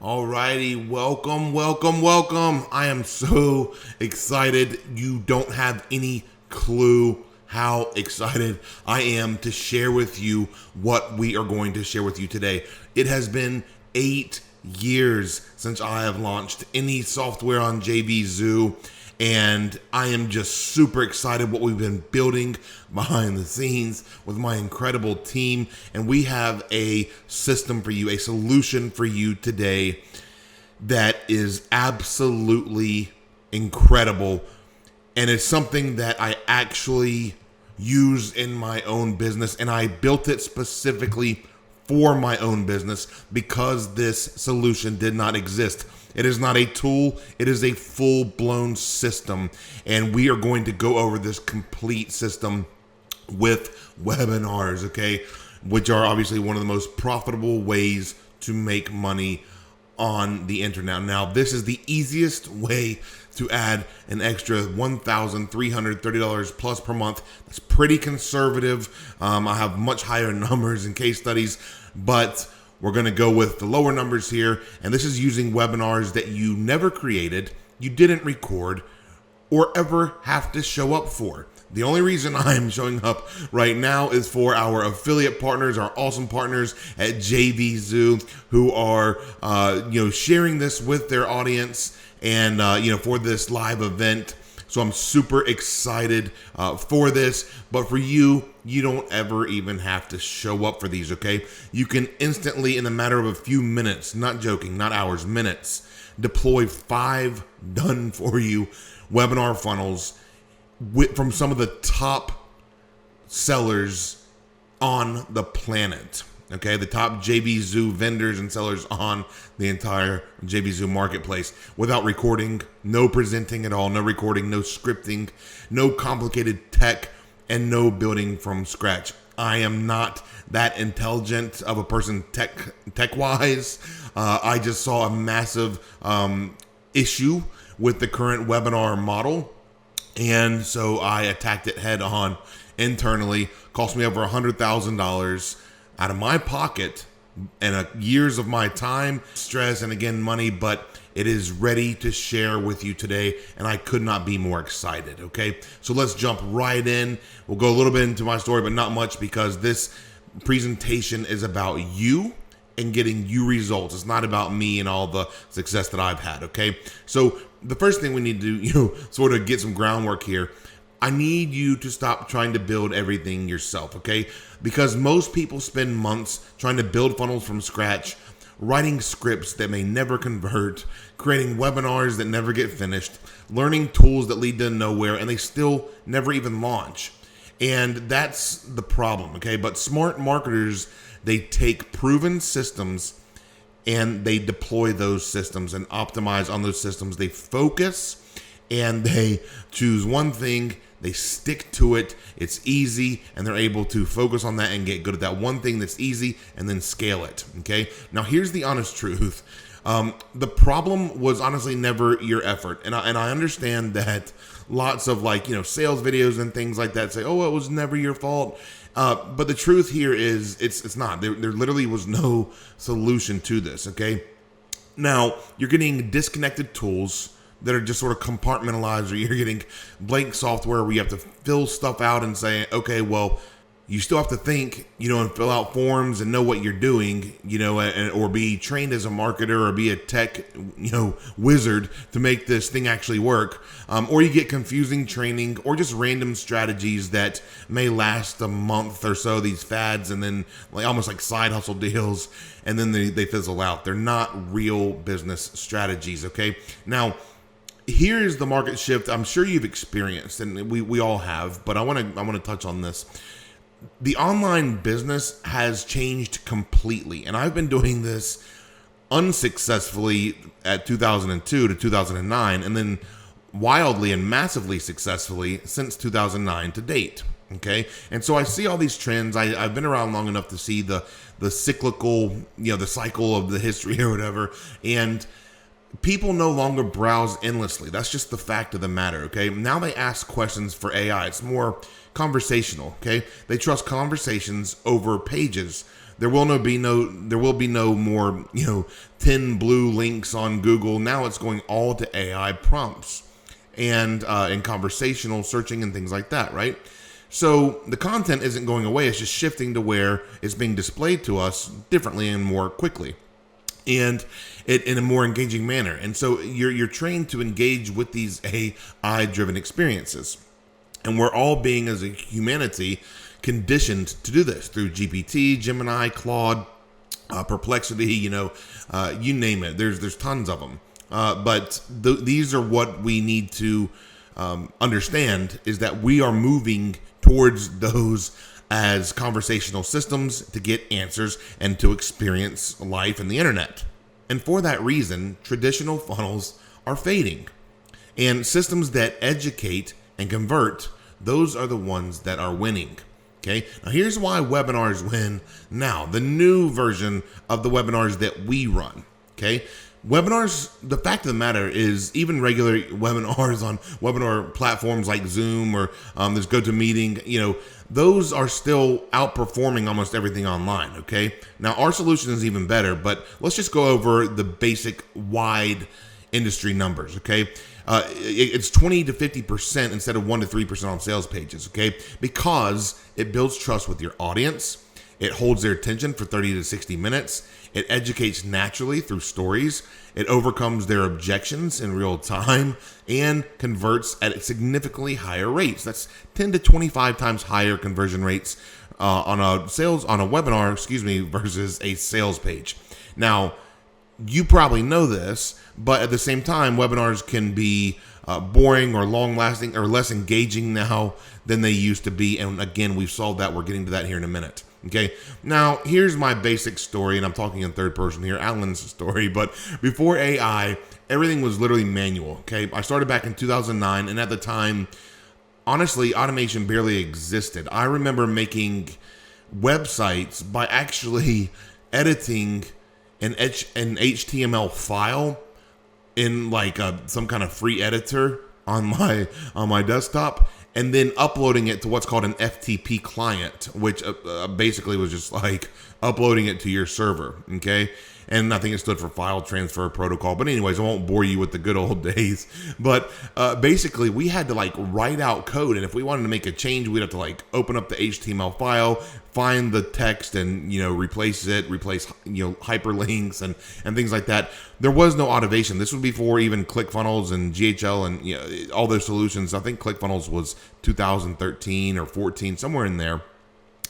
Alrighty, welcome. I am so excited. You don't have any clue how excited I am to share with you what we are going to share with you today. It has been 8 years since I have launched any software on JVZoo, and I am just super excited what we've been building behind the scenes with my incredible team. And we have a system for you, a solution for you today that is absolutely incredible. And it's something that I actually use in my own business. And I built it specifically for my own business because this solution did not exist. It is not a tool, it is a full-blown system, and we are going to go over this complete system with webinars, okay, which are obviously one of the most profitable ways to make money on the internet. Now, this is the easiest way to add an extra $1,330 plus per month. That's pretty conservative. I have much higher numbers in case studies, but we're going to go with the lower numbers here. And this is using webinars that you never created, you didn't record, or ever have to show up for. The only reason I'm showing up right now is for our affiliate partners, our awesome partners at JVZoo, who are sharing this with their audience and for this live event. So I'm super excited for this. But for you, you don't ever even have to show up for these, okay? You can instantly, in a matter of a few minutes, not joking, not hours, minutes, deploy 5 done for you webinar funnels from some of the top sellers on the planet. Okay, the top JVZoo vendors and sellers on the entire JVZoo marketplace without recording, no presenting at all, no recording, no scripting, no complicated tech, and no building from scratch. I am not that intelligent of a person tech-wise. I just saw a massive issue with the current webinar model, and so I attacked it head on internally. Cost me over $100,000 out of my pocket and years of my time, stress, and again, money, but it is ready to share with you today, and I could not be more excited, okay? So let's jump right in. We'll go a little bit into my story, but not much, because this presentation is about you and getting you results. It's not about me and all the success that I've had, okay? So the first thing we need to do, sort of get some groundwork here. I need you to stop trying to build everything yourself, okay? Because most people spend months trying to build funnels from scratch, writing scripts that may never convert, creating webinars that never get finished, learning tools that lead to nowhere, and they still never even launch. And that's the problem, okay? But smart marketers, they take proven systems and they deploy those systems and optimize on those systems. They focus and they choose one thing, they stick to it, it's easy, and they're able to focus on that and get good at that one thing that's easy and then scale it, okay? Now, here's the honest truth. The problem was honestly never your effort. And I understand that lots of sales videos and things like that say, oh, it was never your fault. But the truth here is it's not. There literally was no solution to this, okay? Now, you're getting disconnected tools that are just sort of compartmentalized, or you're getting blank software where you have to fill stuff out and say, okay, well, you still have to think, and fill out forms and know what you're doing, or be trained as a marketer or be a tech, wizard to make this thing actually work. Or you get confusing training or just random strategies that may last a month or so, these fads, and then almost like side hustle deals, and then they fizzle out. They're not real business strategies, okay? Now, here's the market shift I'm sure you've experienced, and we all have, but I want to touch on this. The online business has changed completely, and I've been doing this unsuccessfully at 2002 to 2009, and then wildly and massively successfully since 2009 to date. Okay, and so I see all these trends. I've been around long enough to see the cyclical, the cycle of the history or whatever, and people no longer browse endlessly. That's just the fact of the matter, okay? Now they ask questions for AI. It's more conversational, okay? They trust conversations over pages. there will be no more 10 blue links on Google. Now it's going all to AI prompts and conversational searching and things like that, right? So the content isn't going away. It's just shifting to where it's being displayed to us differently and more quickly, and in a more engaging manner. And so you're trained to engage with these AI-driven experiences. And we're all being, as a humanity, conditioned to do this through GPT, Gemini, Claude, Perplexity, you name it. There's tons of them. But these are what we need to understand, is that we are moving towards those as conversational systems to get answers and to experience life and the internet. And for that reason, traditional funnels are fading. And systems that educate and convert, those are the ones that are winning. Okay, now here's why webinars win now, the new version of the webinars that we run. Okay, webinars, the fact of the matter is, even regular webinars on webinar platforms like Zoom or there's GoToMeeting, those are still outperforming almost everything online. Okay, now our solution is even better, but let's just go over the basic wide industry numbers. Okay, it's 20 to 50% instead of 1 to 3% on sales pages. Okay, because it builds trust with your audience. It holds their attention for 30 to 60 minutes. It educates naturally through stories. It overcomes their objections in real time and converts at significantly higher rates. That's 10 to 25 times higher conversion rates on a webinar, versus a sales page. Now, you probably know this, but at the same time, webinars can be boring or long-lasting or less engaging now than they used to be. And again, we've solved that. We're getting to that here in a minute. Okay, now here's my basic story, and I'm talking in third person here, Alan's story. But before AI, everything was literally manual. Okay, I started back in 2009, and at the time, honestly, automation barely existed. I remember making websites by actually editing an HTML file in like some kind of free editor on my desktop, and then uploading it to what's called an FTP client, which basically was just like uploading it to your server, okay? And I think it stood for File Transfer Protocol. But anyways, I won't bore you with the good old days. But basically, we had to like write out code, and if we wanted to make a change, we'd have to like open up the HTML file, find the text, and replace hyperlinks and things like that. There was no automation. This was before even ClickFunnels and GHL and all those solutions. I think ClickFunnels was 2013 or 14, somewhere in there.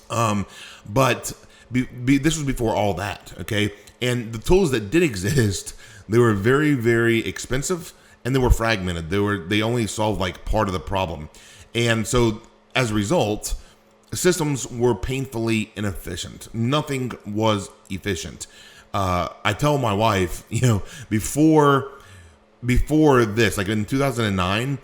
But this was before all that, okay? And the tools that did exist, they were very, very expensive, and they were fragmented. They only solved like part of the problem. And so as a result, systems were painfully inefficient. Nothing was efficient. I tell my wife, before this, like in 2009,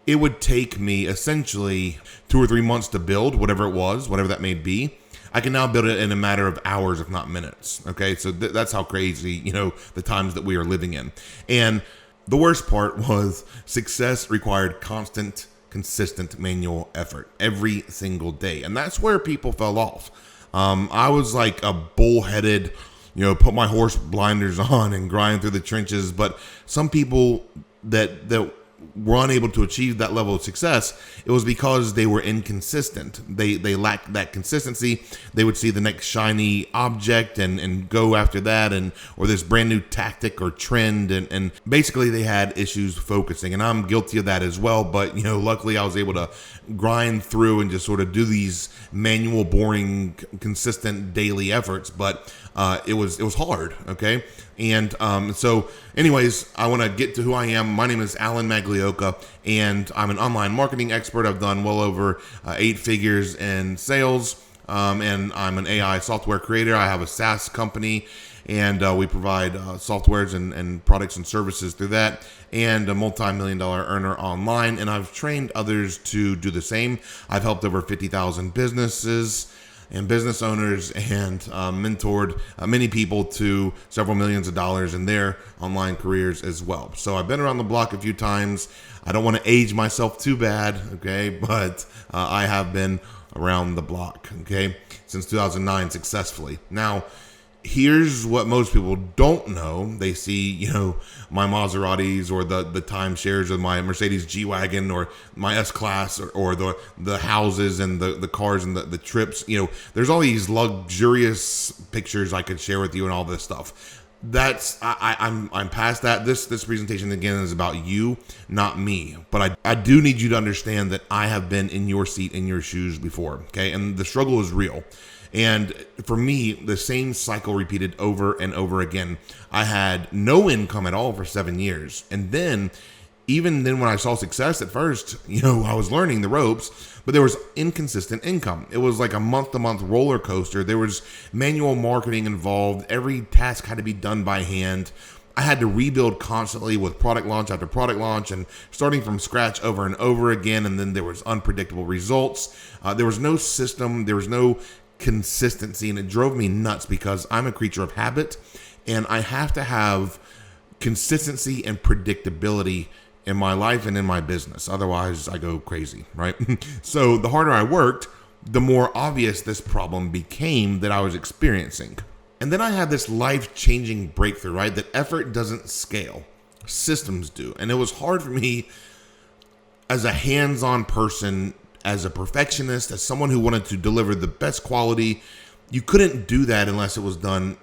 it would take me essentially 2 or 3 months to build whatever that may be. I can now build it in a matter of hours, if not minutes. Okay, so that's how crazy, the times that we are living in. And the worst part was success required consistent manual effort every single day. And that's where people fell off. I was like a bullheaded, put my horse blinders on and grind through the trenches. But some people that were unable to achieve that level of success, it was because they were inconsistent. They lacked that consistency. They would see the next shiny object and go after that, or this brand new tactic or trend, and basically they had issues focusing. And I'm guilty of that as well. But luckily I was able to grind through and just sort of do these manual, boring, consistent daily efforts. But it was hard. Okay. And so anyways, I want to get to who I am. My name is Alan Maglioka, and I'm an online marketing expert. I've done well over 8 figures in sales, and I'm an AI software creator. I have a SaaS company, and we provide softwares and products and services through that, and a multi-million-dollar earner online. And I've trained others to do the same. I've helped over 50,000 businesses and business owners, and mentored many people to several millions of dollars in their online careers as well. So I've been around the block a few times. I don't want to age myself too bad, okay? But I have been around the block, okay, since 2009 successfully. Now, here's what most people don't know. They see, my Maseratis or the timeshares of my Mercedes G-Wagon or my S-Class or the houses and the cars and the trips. There's all these luxurious pictures I could share with you and all this stuff. I'm past that. This presentation again is about you, not me. But I do need you to understand that I have been in your seat, in your shoes before, okay? And the struggle is real. And for me, the same cycle repeated over and over again. I had no income at all for 7 years. And then, even then when I saw success at first, I was learning the ropes, but there was inconsistent income. It was like a month-to-month roller coaster. There was manual marketing involved. Every task had to be done by hand. I had to rebuild constantly with product launch after product launch and starting from scratch over and over again. And then there was unpredictable results. There was no system. There was no consistency, and it drove me nuts because I'm a creature of habit and I have to have consistency and predictability in my life and in my business. Otherwise, I go crazy, right? So the harder I worked, the more obvious this problem became that I was experiencing. And then I had this life-changing breakthrough, right? That effort doesn't scale. Systems do. And it was hard for me as a hands-on person, as a perfectionist, as someone who wanted to deliver the best quality. You couldn't do that unless it was done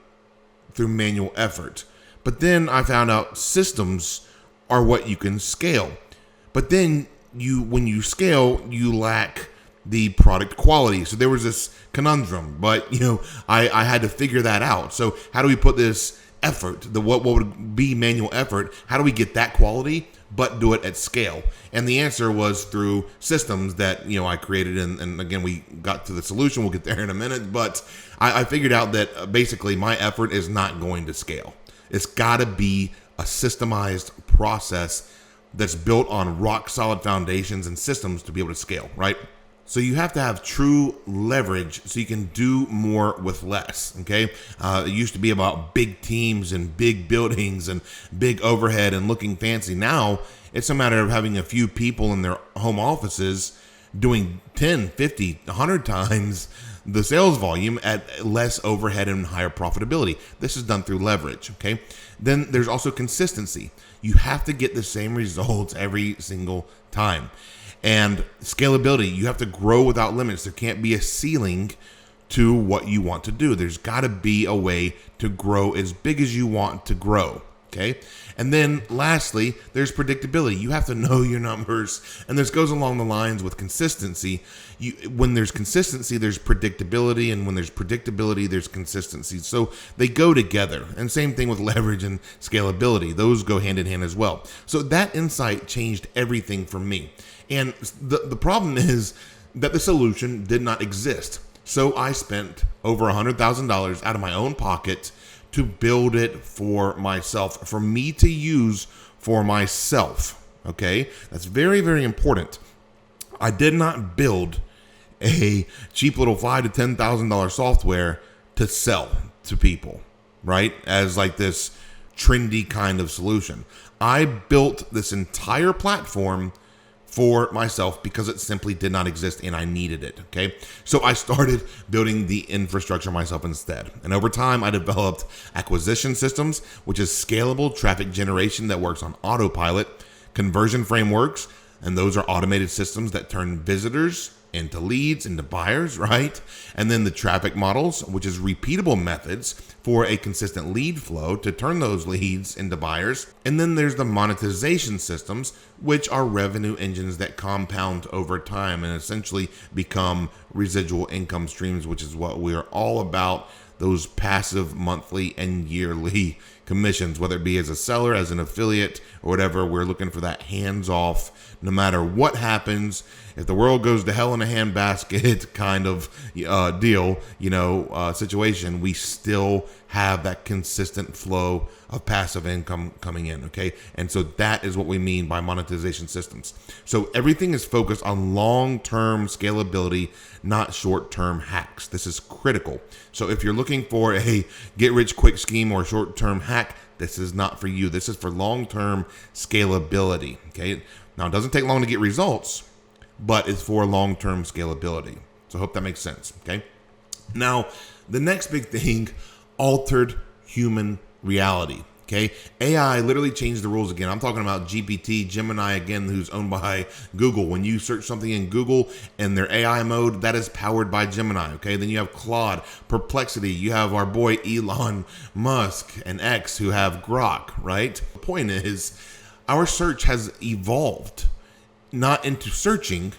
through manual effort. But then I found out systems are what you can scale. But then when you scale, you lack the product quality. So there was this conundrum, but I had to figure that out. So how do we put this effort, what would be manual effort, how do we get that quality but do it at scale? And the answer was through systems that I created, and again we got to the solution. We'll get there in a minute, but I figured out that basically my effort is not going to scale. It's got to be a systemized process that's built on rock solid foundations and systems to be able to scale, right? So you have to have true leverage so you can do more with less, okay? It used to be about big teams and big buildings and big overhead and looking fancy. Now it's a matter of having a few people in their home offices doing 10, 50, 100 times the sales volume at less overhead and higher profitability. This is done through leverage, okay? Then there's also consistency. You have to get the same results every single time. And scalability, you have to grow without limits. There can't be a ceiling to what you want to do. There's got to be a way to grow as big as you want to grow, okay? And then lastly, there's predictability. You have to know your numbers. And this goes along the lines with consistency. When there's consistency, there's predictability. And when there's predictability, there's consistency. So they go together. And same thing with leverage and scalability. Those go hand in hand as well. So that insight changed everything for me. And the problem is that the solution did not exist. So I spent over $100,000 out of my own pocket to build it for myself, for me to use for myself. Okay? That's very, very important. I did not build a cheap little $5,000 to $10,000 software to sell to people, right? As like this trendy kind of solution. I built this entire platform for myself because it simply did not exist and I needed it, okay? So I started building the infrastructure myself instead. And over time, I developed acquisition systems, which is scalable traffic generation that works on autopilot, conversion frameworks, and those are automated systems that turn visitors into leads, into buyers, right? And then the traffic models, which is repeatable methods for a consistent lead flow to turn those leads into buyers. And then there's the monetization systems, which are revenue engines that compound over time and essentially become residual income streams, which is what we are all about. Those passive monthly and yearly commissions, whether it be as a seller, as an affiliate, or whatever. We're looking for that hands-off, no matter what happens. If the world goes to hell in a handbasket kind of deal, situation, we still have that consistent flow of passive income coming in, okay? And so that is what we mean by monetization systems. So everything is focused on long-term scalability, not short-term hacks. This is critical. So if you're looking for a get-rich-quick scheme or short-term hack, this is not for you. This is for long-term scalability, okay? Now, it doesn't take long to get results, but it's for long-term scalability. So I hope that makes sense. Okay. Now, the next big thing, altered human reality. Okay. AI literally changed the rules again. I'm talking about GPT, Gemini again, who's owned by Google. When you search something in Google and their AI mode, that is powered by Gemini. Okay. Then you have Claude, Perplexity. You have our boy Elon Musk and X who have Grok, right? The point is, our search has evolved not into searching,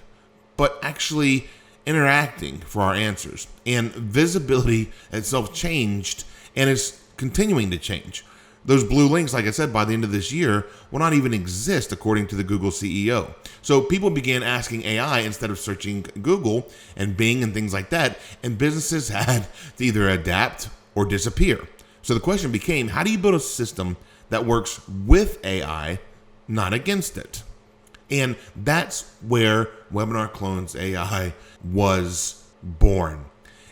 but actually interacting for our answers. And visibility itself changed and is continuing to change. Those blue links, like I said, by the end of this year, will not even exist, according to the Google CEO. So people began asking AI instead of searching Google and Bing and things like that, and businesses had to either adapt or disappear. So the question became, how do you build a system that works with AI, not against it? And that's where WebinarClonesAI was born.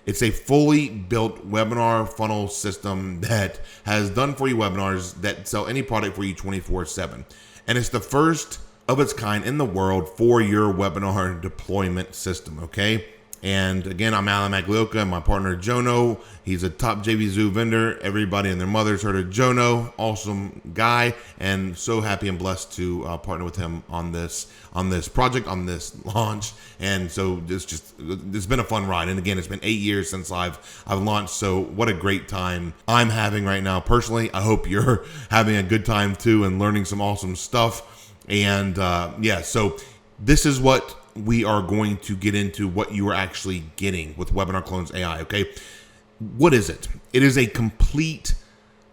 It's a fully built webinar funnel system that has done for you webinars that sell any product for you 24/7. And it's the first of its kind in the world for your webinar deployment system, okay? And again, I'm Alan Maglioka and my partner Jono. He's a top JVZoo vendor. Everybody and their mothers heard of Jono. Awesome guy, and so happy and blessed to partner with him on this project, on this launch. And so it's been a fun ride. And again, it's been 8 years since I've launched. So what a great time I'm having right now. Personally, I hope you're having a good time too and learning some awesome stuff. And so this is what we are going to get into, what you are actually getting with WebinarClonesAI, okay? What is it? It is a complete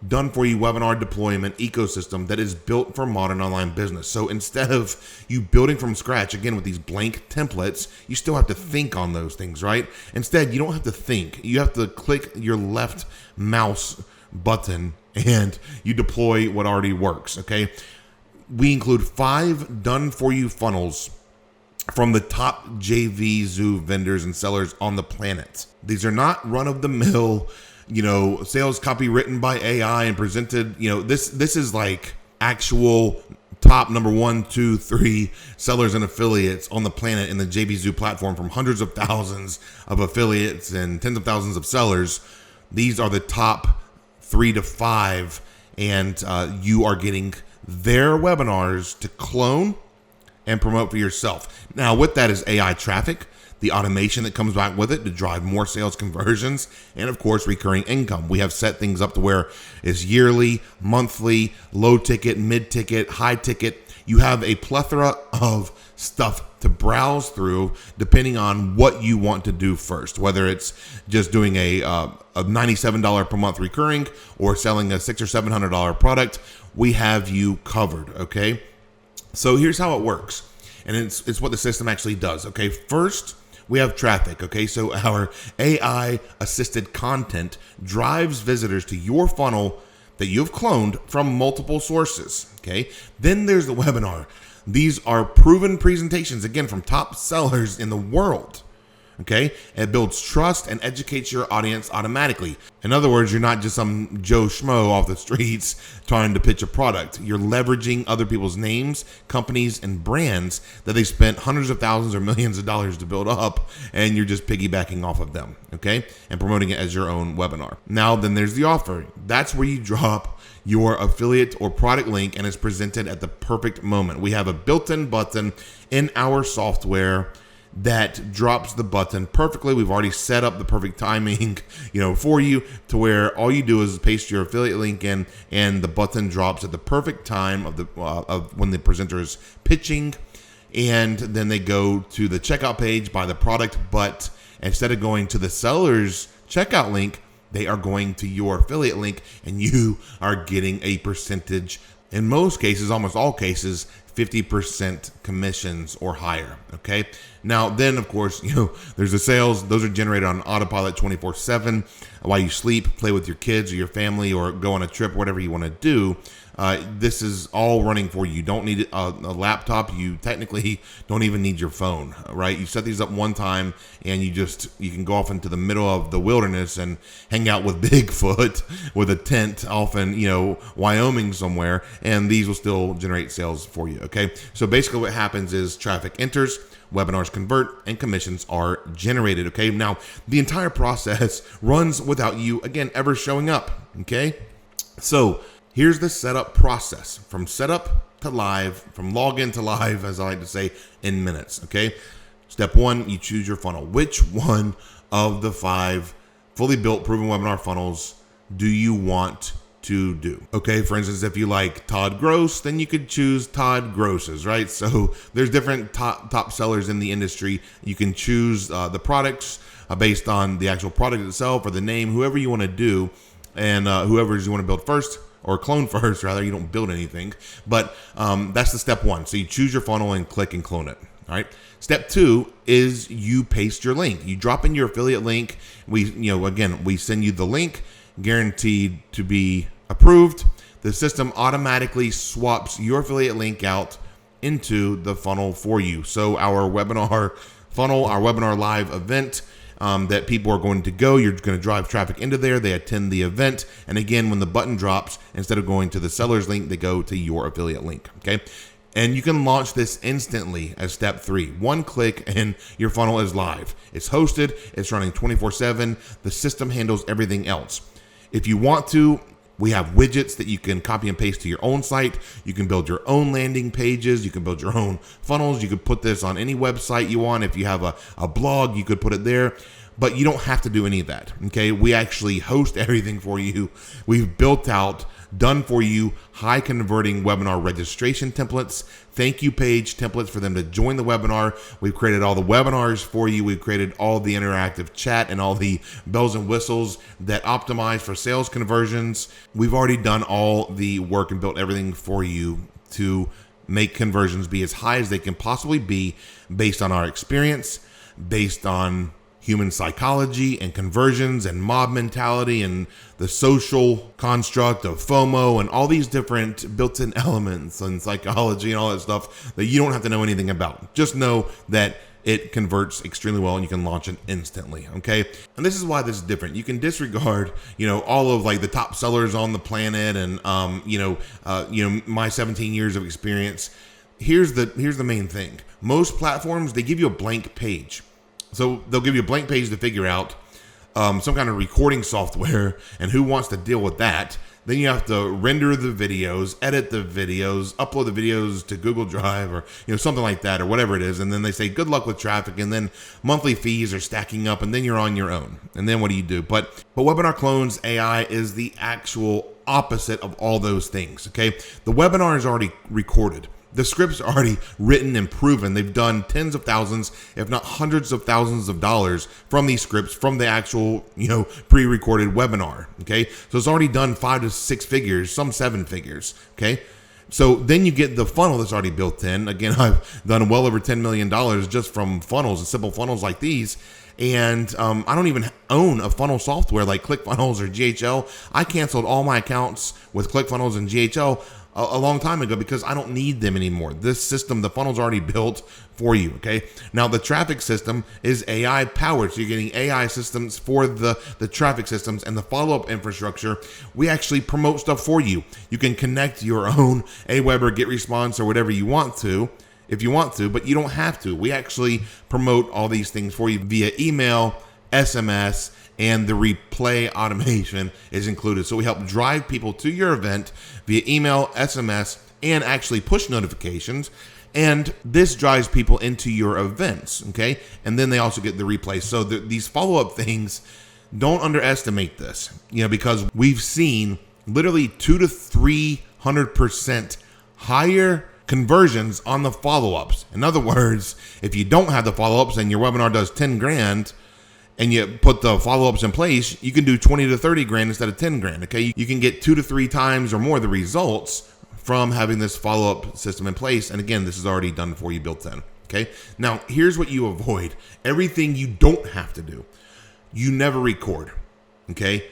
done-for-you webinar deployment ecosystem that is built for modern online business. So instead of you building from scratch, again, with these blank templates, you still have to think on those things, right? Instead, you don't have to think. You have to click your left mouse button and you deploy what already works, okay? We include 5 done-for-you funnels from the top JVZoo vendors and sellers on the planet. These are not run-of-the-mill, sales copy written by AI and presented. This is like actual top number 1, 2, 3 sellers and affiliates on the planet in the JVZoo platform, from hundreds of thousands of affiliates and tens of thousands of sellers. These are the top 3 to 5, and you are getting their webinars to clone and promote for yourself. Now, with that is AI traffic, the automation that comes back with it to drive more sales conversions, and of course, recurring income. We have set things up to where it's yearly, monthly, low ticket, mid ticket, high ticket. You have a plethora of stuff to browse through depending on what you want to do first, whether it's just doing a $97 per month recurring or selling a $600 or $700 product. We have you covered, okay? So here's how it works, and it's what the system actually does, okay? First, we have traffic, okay? So our AI-assisted content drives visitors to your funnel that you've cloned from multiple sources, okay? Then there's the webinar. These are proven presentations, again, from top sellers in the world, okay? It builds trust and educates your audience automatically. In other words, you're not just some Joe Schmo off the streets trying to pitch a product. You're leveraging other people's names, companies, and brands that they spent hundreds of thousands or millions of dollars to build up, and you're just piggybacking off of them, okay? And promoting it as your own webinar. Now, then there's the offer. That's where you drop your affiliate or product link, and it's presented at the perfect moment. We have a built-in button in our software that drops the button perfectly. We've already set up the perfect timing, for you, to where all you do is paste your affiliate link in, and the button drops at the perfect time of when the presenter is pitching, and then they go to the checkout page, buy the product, but instead of going to the seller's checkout link, they are going to your affiliate link, and you are getting a percentage. In most cases, almost all cases, 50% commissions or higher, okay? Now, then, of course, there's the sales. Those are generated on autopilot 24/7 while you sleep, play with your kids or your family, or go on a trip, whatever you want to do. This is all running for you. You don't need a laptop. You technically don't even need your phone, right? You set these up one time, and you can go off into the middle of the wilderness and hang out with Bigfoot with a tent off in, Wyoming somewhere, and these will still generate sales for you, okay? So basically what happens is traffic enters. webinars convert, and commissions are generated. Okay, now the entire process runs without you, again, ever showing up. Okay, so here's the setup process from setup to live, from login to live, as I like to say, in minutes. Okay, step one, you choose your funnel. Which one of the 5 fully built proven webinar funnels do you want to do? Okay, for instance, if you like Todd Gross, then you could choose Todd Gross's, right? So there's different top sellers in the industry. You can choose the products based on the actual product itself or the name, whoever you want to do, and whoever you want to build first, or clone first, rather. You don't build anything, but that's the step one. So you choose your funnel and click and clone it. All right. Step 2 is you paste your link. You drop in your affiliate link. We send you the link, guaranteed to be approved. The system automatically swaps your affiliate link out into the funnel for you. So our webinar funnel, our webinar live event that people are going to go, you're going to drive traffic into there. They attend the event. And again, when the button drops, instead of going to the seller's link, they go to your affiliate link. Okay. And you can launch this instantly as step 3. One click and your funnel is live. It's hosted. It's running 24/7. The system handles everything else. If you want to, we have widgets that you can copy and paste to your own site. You can build your own landing pages. You can build your own funnels. You could put this on any website you want. If you have a blog, you could put it there. But you don't have to do any of that. Okay, we actually host everything for you. We've built out, done for you, high converting webinar registration templates, thank you page templates for them to join the webinar. We've created all the webinars for you. We've created all the interactive chat and all the bells and whistles that optimize for sales conversions. We've already done all the work and built everything for you to make conversions be as high as they can possibly be based on our experience, based on human psychology and conversions and mob mentality and the social construct of FOMO and all these different built-in elements and psychology and all that stuff that you don't have to know anything about. Just know that it converts extremely well and you can launch it instantly. Okay. And this is why this is different. You can disregard, all of like the top sellers on the planet and, my 17 years of experience. Here's the main thing. Most platforms, they give you a blank page. So they'll give you a blank page to figure out some kind of recording software and who wants to deal with that. Then you have to render the videos, edit the videos, upload the videos to Google Drive or something like that or whatever it is. And then they say good luck with traffic, and then monthly fees are stacking up, and then you're on your own. And then what do you do? But Webinar Clones AI is the actual opposite of all those things. Okay, the webinar is already recorded. The scripts are already written and proven. They've done tens of thousands, if not hundreds of thousands of dollars from these scripts from the actual, pre-recorded webinar. Okay. So it's already done 5 to 6 figures, some 7 figures. Okay. So then you get the funnel that's already built in. Again, I've done well over $10 million just from funnels and simple funnels like these. And I don't even own a funnel software like ClickFunnels or GHL. I canceled all my accounts with ClickFunnels and GHL a long time ago because I don't need them anymore. This system, the funnel's already built for you. Okay. Now the traffic system is AI powered. So you're getting AI systems for the traffic systems and the follow-up infrastructure. We actually promote stuff for you. You can connect your own Aweber, GetResponse, or whatever you want to, if you want to, but you don't have to. We actually promote all these things for you via email, SMS, and the replay automation is included. So we help drive people to your event via email, SMS, and actually push notifications. And this drives people into your events, okay? And then they also get the replay. So these follow-up things, don't underestimate this, because we've seen literally 200 to 300% higher conversions on the follow-ups. In other words, if you don't have the follow-ups and your webinar does 10 grand, and you put the follow-ups in place, you can do 20 to 30 grand instead of 10 grand. Okay. You can get 2 to 3 times or more the results from having this follow-up system in place. And again, this is already done for you, built in. Okay. Now here's what you avoid. Everything you don't have to do. You never record. Okay.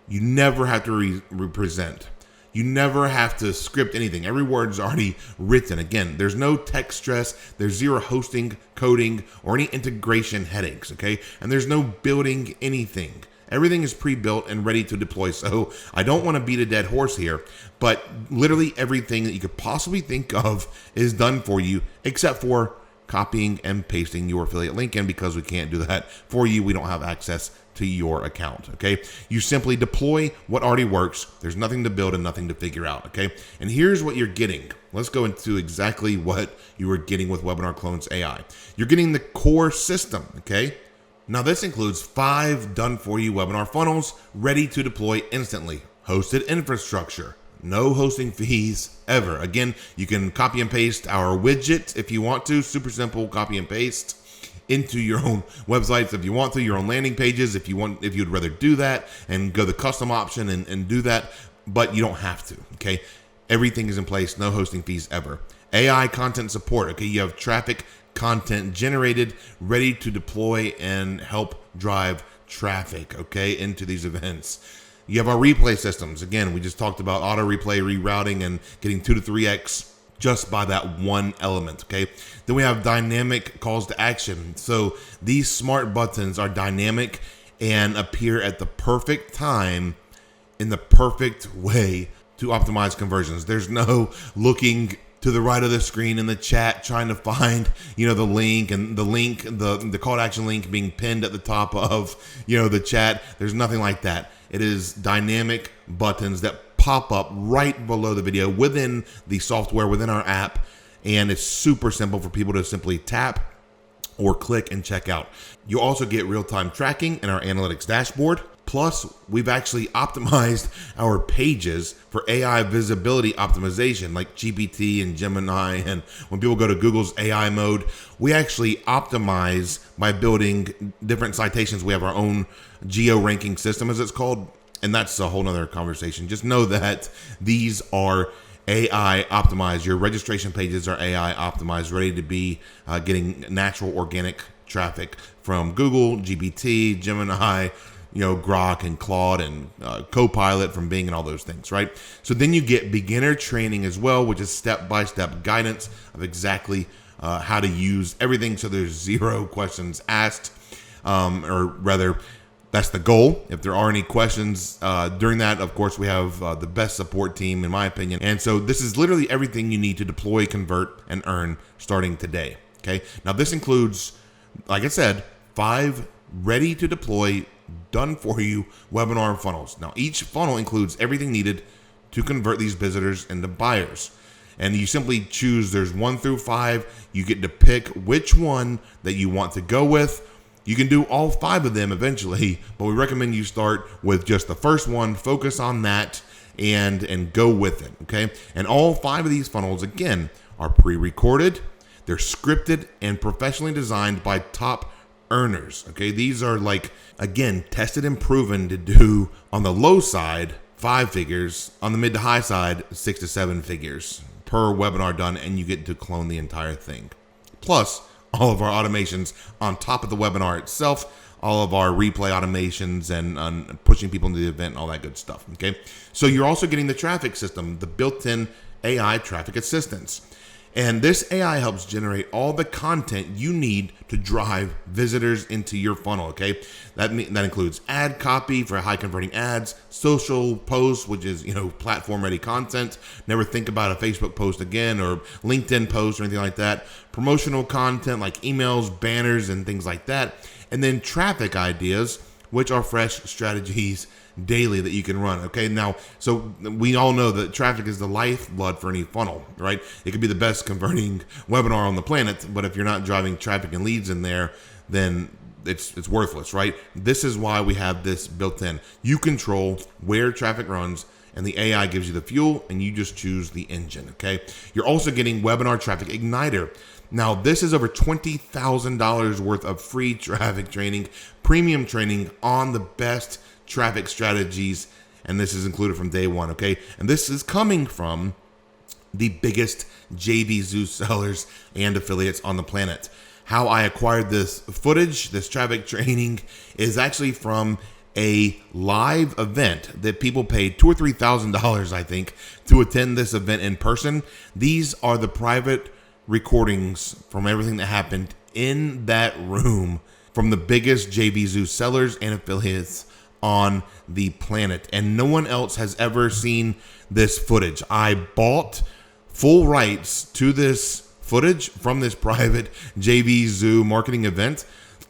You never have to represent. You never have to script anything. Every word is already written. Again, there's no tech stress. There's zero hosting, coding, or any integration headaches, okay? And there's no building anything. Everything is pre-built and ready to deploy. So I don't want to beat a dead horse here, but literally everything that you could possibly think of is done for you, except for copying and pasting your affiliate link in, because we can't do that for you. We don't have access to your account, okay? You simply deploy what already works. There's nothing to build and nothing to figure out, okay? And here's what you're getting. Let's go into exactly what you are getting with Webinar Clones AI. You're getting the core system, okay? Now this includes 5 done-for-you webinar funnels ready to deploy instantly. Hosted infrastructure, no hosting fees ever. Again, you can copy and paste our widget if you want to. Super simple, copy and paste into your own websites if you want to, your own landing pages if you'd rather do that and go the custom option and do that, but you don't have to, okay? Everything is in place, no hosting fees ever. AI content support, okay? You have traffic content generated, ready to deploy and help drive traffic, okay, into these events. You have our replay systems. Again, we just talked about auto replay, rerouting, and getting 2 to 3x just by that one element, okay? Then we have dynamic calls to action. So these smart buttons are dynamic and appear at the perfect time in the perfect way to optimize conversions. There's no looking to the right of the screen in the chat trying to find, the link, and the call to action link being pinned at the top of, the chat. There's nothing like that. It is dynamic buttons that pop up right below the video within the software, within our app, and it's super simple for people to simply tap or click and check out. You also get real-time tracking in our analytics dashboard. Plus, we've actually optimized our pages for AI visibility optimization, like GPT and Gemini. And when people go to Google's AI mode, we actually optimize by building different citations. We have our own geo ranking system, as it's called. And that's a whole nother conversation. Just know that these are AI optimized. Your registration pages are AI optimized, ready to be getting natural organic traffic from Google, GPT, Gemini, Grok and Claude and Copilot from Bing and all those things, right? So then you get beginner training as well, which is step-by-step guidance of exactly how to use everything. So there's 0 questions asked, or rather, that's the goal. If there are any questions during that, of course, we have the best support team, in my opinion. And so this is literally everything you need to deploy, convert, and earn starting today. Okay. Now this includes, like I said, 5 ready to deploy, done for you webinar funnels. Now each funnel includes everything needed to convert these visitors into buyers. And you simply choose, there's 1 through 5. You get to pick which one that you want to go with. You can do all 5 of them eventually, but we recommend you start with just the first one, focus on that, and go with it, okay? And all 5 of these funnels, again, are pre-recorded, they're scripted, and professionally designed by top earners, okay? These are again, tested and proven to do, on the low side, 5 figures, on the mid to high side, 6 to 7 figures per webinar done, and you get to clone the entire thing. Plus, all of our automations on top of the webinar itself, all of our replay automations and pushing people into the event and all that good stuff, okay? So you're also getting the traffic system, the built-in AI traffic assistance. And this AI helps generate all the content you need to drive visitors into your funnel, okay? That includes ad copy for high converting ads, social posts, which is, platform ready content. Never think about a Facebook post again or LinkedIn post or anything like that. Promotional content like emails, banners, and things like that. And then traffic ideas, which are fresh strategies daily that you can run. Okay, now, so we all know that traffic is the lifeblood for any funnel, right? It could be the best converting webinar on the planet, but if you're not driving traffic and leads in there, then it's worthless, right? This is why we have this built in. You control where traffic runs, and the AI gives you the fuel, and you just choose the engine, okay? You're also getting Webinar Traffic Igniter. Now, this is over $20,000 worth of free traffic training, premium training on the best traffic strategies, and this is included from day one, okay? And this is coming from the biggest JV Zoo sellers and affiliates on the planet. How I acquired this footage, this traffic training, is actually from a live event that people paid $2,000 or $3,000, I think, to attend this event in person. These are the private recordings from everything that happened in that room from the biggest JV Zoo sellers and affiliates on the planet, and no one else has ever seen this footage. I bought full rights to this footage from this private JV Zoo marketing event.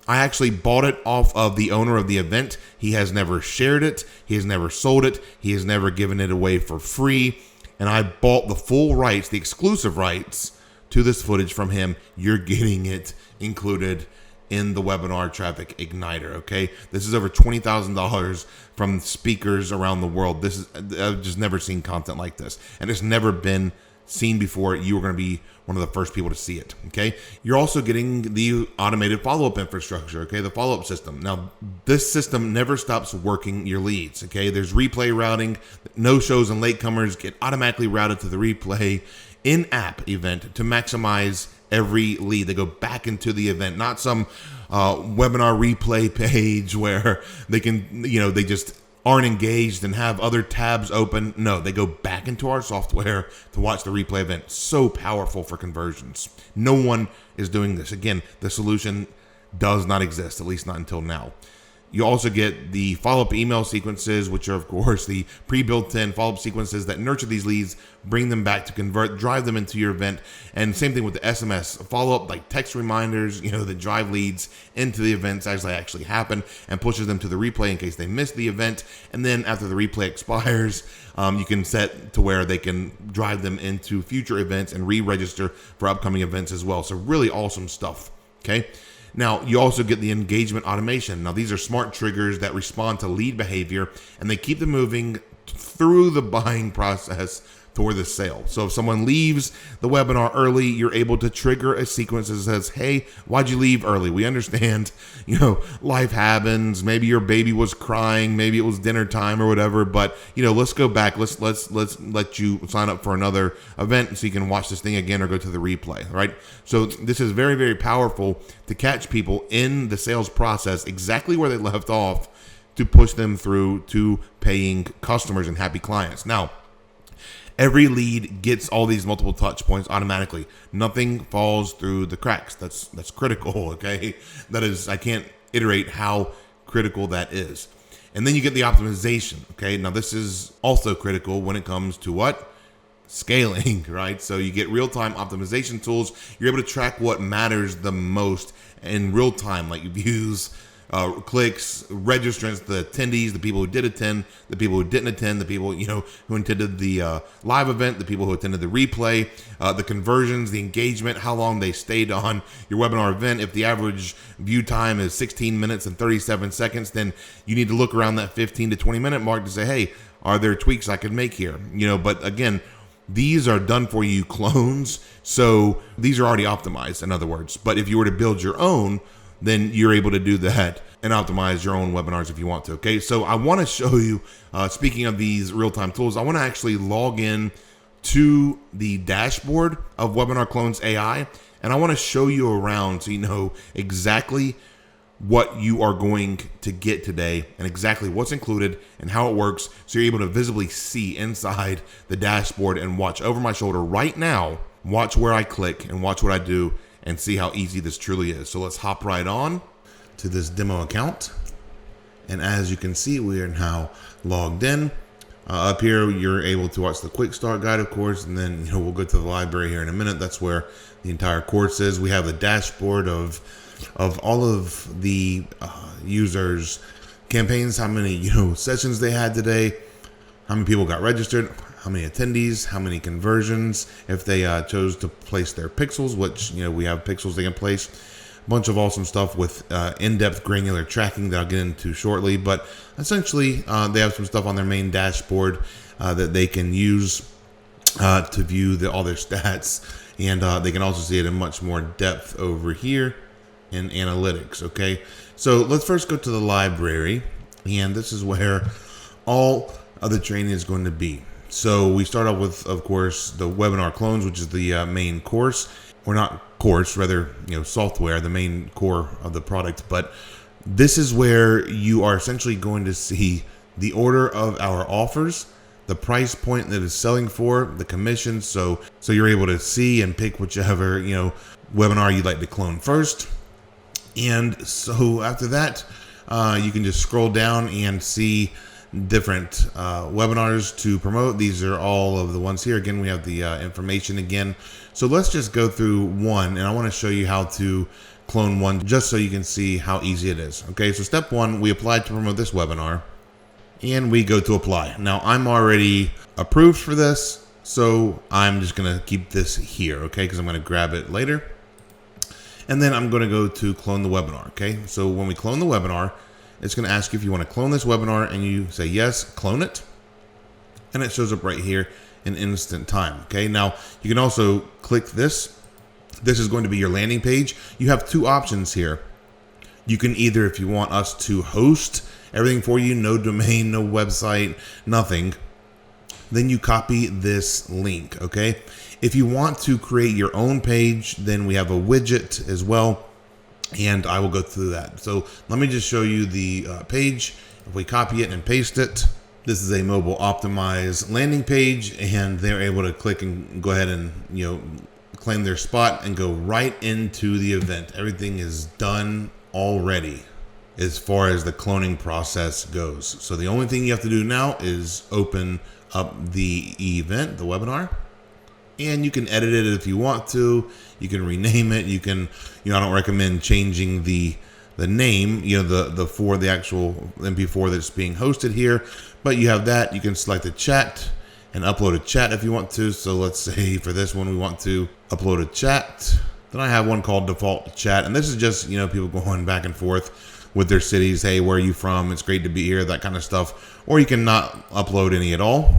I actually bought it off of the owner of the event. He has never shared it. He has never sold it. He has never given it away for free. And I bought the full rights, the exclusive rights to this footage from him. You're getting it included in the webinar traffic igniter. Okay, this is over $20,000 from speakers around the world. I've just never seen content like this, and it's never been seen before. You are going to be one of the first people to see it. Okay, you're also getting the automated follow-up infrastructure. Okay, the follow-up system. Now, this system never stops working your leads. Okay, there's replay routing. No shows and latecomers get automatically routed to the replay in-app event to maximize every lead. They go back into the event, not some webinar replay page where they can, they just aren't engaged and have other tabs open. No, they go back into our software to watch the replay event. So powerful for conversions. No one is doing this. Again, the solution does not exist, at least not until now. You also get the follow-up email sequences, which are, of course, the pre-built-in follow-up sequences that nurture these leads, bring them back to convert, drive them into your event. And same thing with the SMS follow-up, like text reminders, that drive leads into the events as they actually happen and pushes them to the replay in case they missed the event. And then after the replay expires, you can set to where they can drive them into future events and re-register for upcoming events as well. So really awesome stuff, okay? Now, you also get the engagement automation. Now, these are smart triggers that respond to lead behavior, and they keep them moving through the buying process toward the sale. So if someone leaves the webinar early, you're able to trigger a sequence that says, hey, why'd you leave early? We understand, life happens. Maybe your baby was crying. Maybe it was dinner time or whatever, but let's go back. Let's let you sign up for another event so you can watch this thing again or go to the replay, right? So this is very, very powerful to catch people in the sales process exactly where they left off to push them through to paying customers and happy clients. Now, every lead gets all these multiple touch points automatically. Nothing falls through the cracks. That's critical, okay? That is, I can't iterate how critical that is. And then you get the optimization, okay? Now this is also critical when it comes to what? Scaling, right? So you get real-time optimization tools. You're able to track what matters the most in real time, like views, clicks, registrants, the attendees, the people who did attend, the people who didn't attend, the people who attended the live event, the people who attended the replay, the conversions, the engagement, how long they stayed on your webinar event. If the average view time is 16 minutes and 37 seconds, then you need to look around that 15 to 20 minute mark to say, hey, are there tweaks I could make here? But again, these are done for you clones, so these are already optimized, in other words. But if you were to build your own, then you're able to do that and optimize your own webinars if you want to. Okay, so I want to show you, speaking of these real-time tools, I want to actually log in to the dashboard of WebinarClonesAI, and I want to show you around so you know exactly what you are going to get today and exactly what's included and how it works, so you're able to visibly see inside the dashboard and watch over my shoulder right now, watch where I click and watch what I do, and see how easy this truly is. So let's hop right on to this demo account. And as you can see, we are now logged in. Up here, you're able to watch the quick start guide, of course, and then we'll go to the library here in a minute. That's where the entire course is. We have the dashboard of all of the users' campaigns, how many sessions they had today, how many people got registered, how many attendees, how many conversions, if they chose to place their pixels, which we have pixels they can place. A bunch of awesome stuff with in-depth granular tracking that I'll get into shortly. But essentially, they have some stuff on their main dashboard that they can use to view all their stats, and they can also see it in much more depth over here in analytics. Okay, so let's first go to the library, and this is where all of the training is going to be. So we start off with, of course, the webinar clones, which is the main course, or not course, rather, software, the main core of the product. But this is where you are essentially going to see the order of our offers, the price point that is selling for, the commission. So you're able to see and pick whichever, webinar you'd like to clone first. And so after that, you can just scroll down and see different webinars to promote. These are all of the ones here. Again, we have the information again. So let's just go through one, and I want to show you how to clone one just so you can see how easy it is. Okay, so step one, we applied to promote this webinar, and we go to apply. Now I'm already approved for this, so I'm just gonna keep this here, okay, because I'm gonna grab it later. And then I'm gonna go to clone the webinar, okay? So when we clone the webinar, it's gonna ask you if you wanna clone this webinar, and you say yes, clone it. And it shows up right here in instant time, okay? Now, you can also click this. This is going to be your landing page. You have two options here. You can either, if you want us to host everything for you, no domain, no website, nothing, then you copy this link, okay? If you want to create your own page, then we have a widget as well, and I will go through that. So let me just show you the page. If we copy it and paste it, this is a mobile optimized landing page, and they're able to click and go ahead and, claim their spot and go right into the event. Everything is done already as far as the cloning process goes. So the only thing you have to do now is open up the event, the webinar, and you can edit it if you want to. You can rename it. You can, I don't recommend changing the name, for the actual MP4 that's being hosted here, but you have that. You can select a chat and upload a chat if you want to. So let's say for this one, we want to upload a chat. Then I have one called default chat. And this is just, people going back and forth with their cities. Hey, where are you from? It's great to be here, that kind of stuff. Or you can not upload any at all,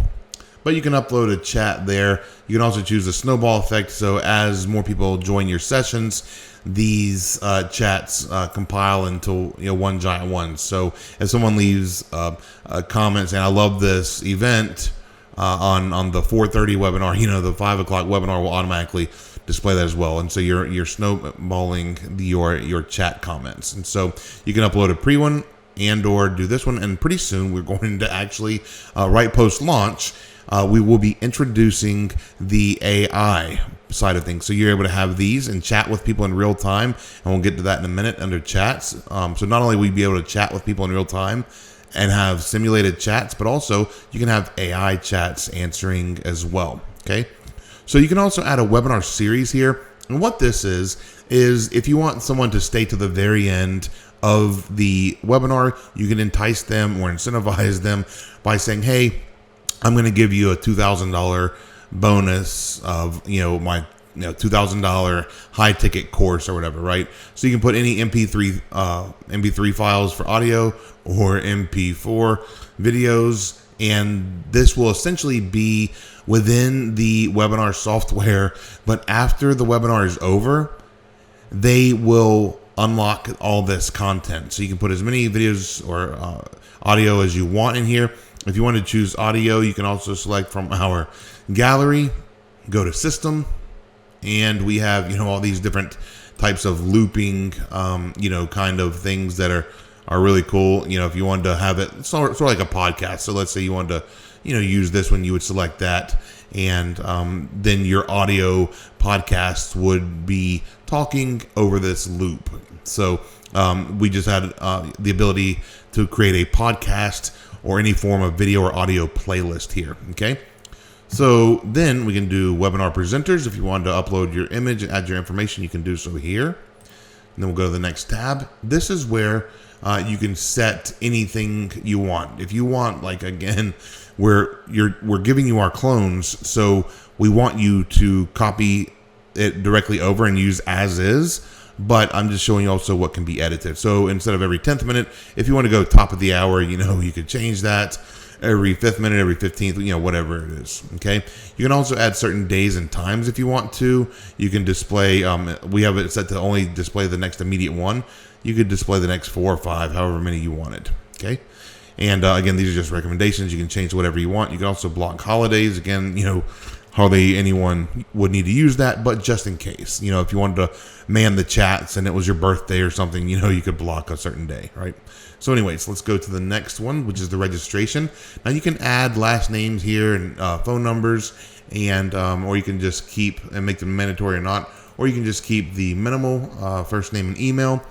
but you can upload a chat there. You can also choose the snowball effect. So as more people join your sessions, these chats compile into one giant one. So if someone leaves a comment saying, I love this event, on the 4:30 webinar, the 5 o'clock webinar will automatically display that as well. And so you're snowballing your chat comments. And so you can upload a pre one and or do this one. And pretty soon we're going to actually, right post launch, we will be introducing the AI side of things. So you're able to have these and chat with people in real time. And we'll get to that in a minute under chats. So not only will you be able to chat with people in real time and have simulated chats, but also you can have AI chats answering as well, okay? So you can also add a webinar series here. And what this is if you want someone to stay to the very end of the webinar, you can entice them or incentivize them by saying, hey, I'm going to give you a $2,000 bonus of, my $2,000 high ticket course or whatever, right? So you can put any MP3 files for audio or MP4 videos, and this will essentially be within the webinar software. But after the webinar is over, they will unlock all this content. So you can put as many videos or audio as you want in here. If you want to choose audio, you can also select from our gallery, go to system, and we have, all these different types of looping, kind of things that are really cool. If you wanted to have it sort of like a podcast. So let's say you wanted to, use this one, you would select that. And then your audio podcast would be talking over this loop. So we just had the ability to create a podcast or any form of video or audio playlist here. Okay. So then we can do webinar presenters. If you wanted to upload your image and add your information, you can do so here. And then we'll go to the next tab. This is where you can set anything you want. If you want, like, again, we're giving you our clones, so we want you to copy it directly over and use as is. But I'm just showing you also what can be edited. So instead of every 10th minute, if you want to go top of the hour, you could change that. Every 5th minute, every 15th, whatever it is. Okay. You can also add certain days and times if you want to. You can display, we have it set to only display the next immediate one. You could display the next 4 or 5, however many you wanted. Okay. And again, these are just recommendations. You can change whatever you want. You can also block holidays. Again, hardly anyone would need to use that, but just in case, if you wanted to man the chats and it was your birthday or something, you could block a certain day, right? So anyways, let's go to the next one, which is the registration. Now you can add last names here and phone numbers, and or you can just keep and make them mandatory or not, or you can just keep the minimal first name and email.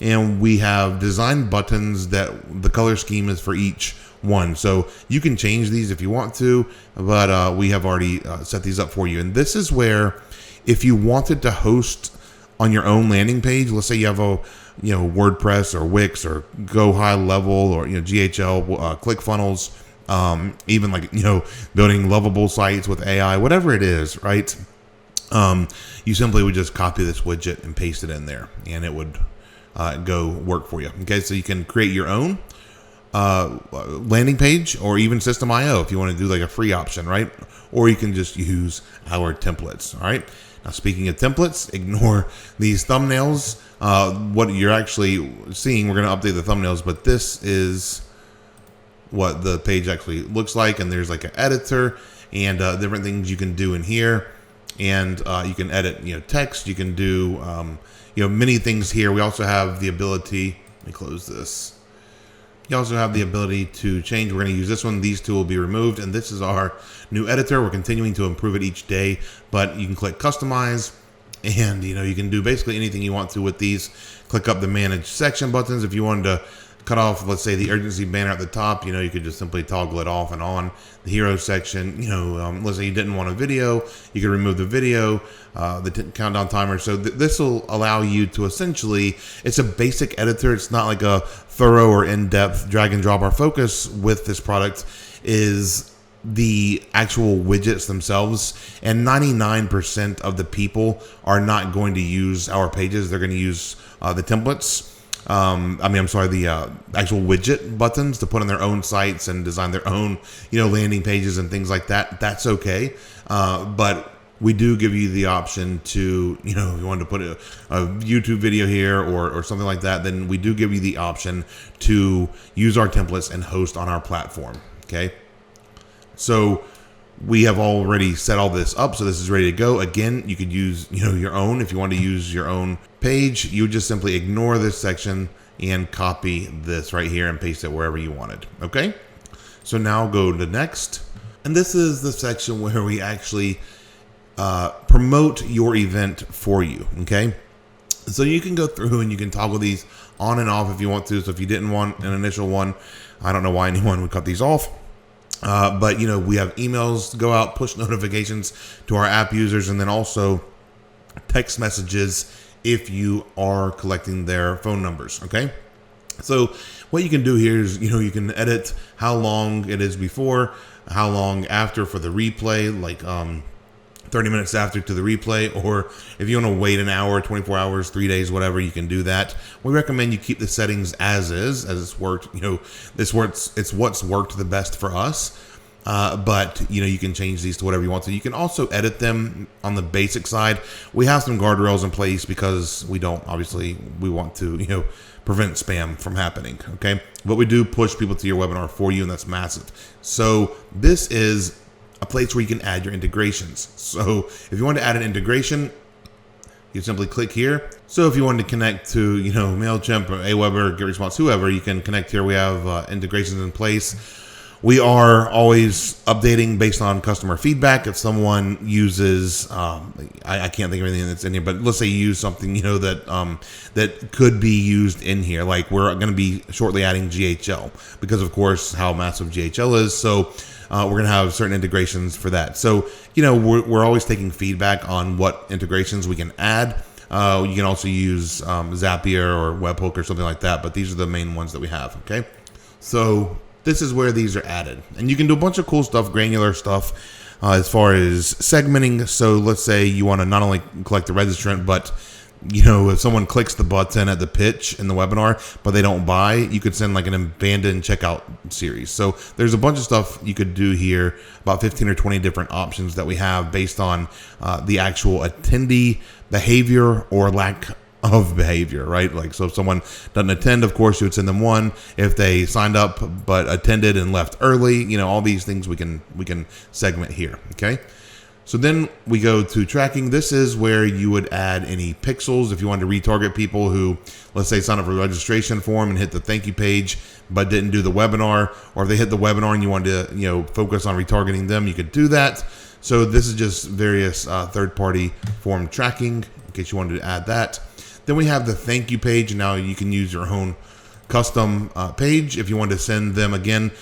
And we have design buttons that the color scheme is for each one. So you can change these if you want to, but we have already set these up for you. And this is where, if you wanted to host on your own landing page, let's say you have a WordPress or Wix or Go High Level or GHL, ClickFunnels, even like building lovable sites with AI, whatever it is, right? You simply would just copy this widget and paste it in there, and it would go work for you. Okay, so you can create your own landing page, or even System.io if you want to do like a free option, right? Or you can just use our templates. All right. Now, speaking of templates, ignore these thumbnails. What you're actually seeing, we're going to update the thumbnails, but this is what the page actually looks like. And there's like an editor and different things you can do in here. And you can edit, text. You can do, many things here. We also have the ability. Let me close this. You also have the ability to change. We're going to use this one. These two will be removed. And this is our new editor. We're continuing to improve it each day. But you can click customize. And, you can do basically anything you want to with these. Click up the manage section buttons. If you wanted to cut off, let's say, the urgency banner at the top, you could just simply toggle it off and on. The hero section, let's say you didn't want a video, you could remove the video, the countdown timer. So this will allow you to essentially, it's a basic editor. It's not like a thorough or in-depth drag and drop. Our focus with this product is the actual widgets themselves, and 99% of the people are not going to use our pages. They're going to use the templates. The actual widget buttons to put on their own sites and design their own, landing pages and things like that. That's okay. But we do give you the option to, if you wanted to put a YouTube video here or something like that, then we do give you the option to use our templates and host on our platform. Okay. So we have already set all this up, so this is ready to go. Again, you could use, your own. If you want to use your own page, you would just simply ignore this section and copy this right here and paste it wherever you wanted. Okay. So now go to next. And this is the section where we actually promote your event for you. Okay. So you can go through and you can toggle these on and off if you want to. So if you didn't want an initial one, I don't know why anyone would cut these off. But we have emails go out, push notifications to our app users, and then also text messages if you are collecting their phone numbers. Okay. So what you can do here is, you can edit how long it is before, how long after for the replay, like 30 minutes after to the replay, or if you want to wait an hour, 24 hours, 3 days, whatever, you can do that. We recommend you keep the settings as is, as it's worked. It's what's worked the best for us. But you can change these to whatever you want to. You can also edit them on the basic side. We have some guardrails in place because we want to, prevent spam from happening. Okay. But we do push people to your webinar for you, and that's massive. So this is a place where you can add your integrations. So if you want to add an integration, you simply click here. So if you wanted to connect to, MailChimp or Aweber, GetResponse, whoever, you can connect here. We have integrations in place. We are always updating based on customer feedback. If someone uses, I can't think of anything that's in here, but let's say you use something, that could be used in here. Like we're going to be shortly adding GHL because, of course, how massive GHL is. So we're going to have certain integrations for that. So, we're always taking feedback on what integrations we can add. You can also use Zapier or Webhook or something like that, but these are the main ones that we have. Okay. So this is where these are added, and you can do a bunch of cool stuff, granular stuff, as far as segmenting. So let's say you want to not only collect the registrant, but if someone clicks the button at the pitch in the webinar, but they don't buy, you could send like an abandoned checkout series. So there's a bunch of stuff you could do here, about 15 or 20 different options that we have based on the actual attendee behavior or lack of behavior, right? Like, so if someone doesn't attend, of course, you would send them one. If they signed up but attended and left early, all these things we can segment here. Okay. So then we go to tracking. This is where you would add any pixels if you wanted to retarget people who, let's say, sign up for the registration form and hit the thank you page, but didn't do the webinar, or if they hit the webinar and you wanted to, focus on retargeting them, you could do that. So this is just various third-party form tracking in case you wanted to add that. Then we have the thank you page. Now you can use your own custom page. If you want to send them again,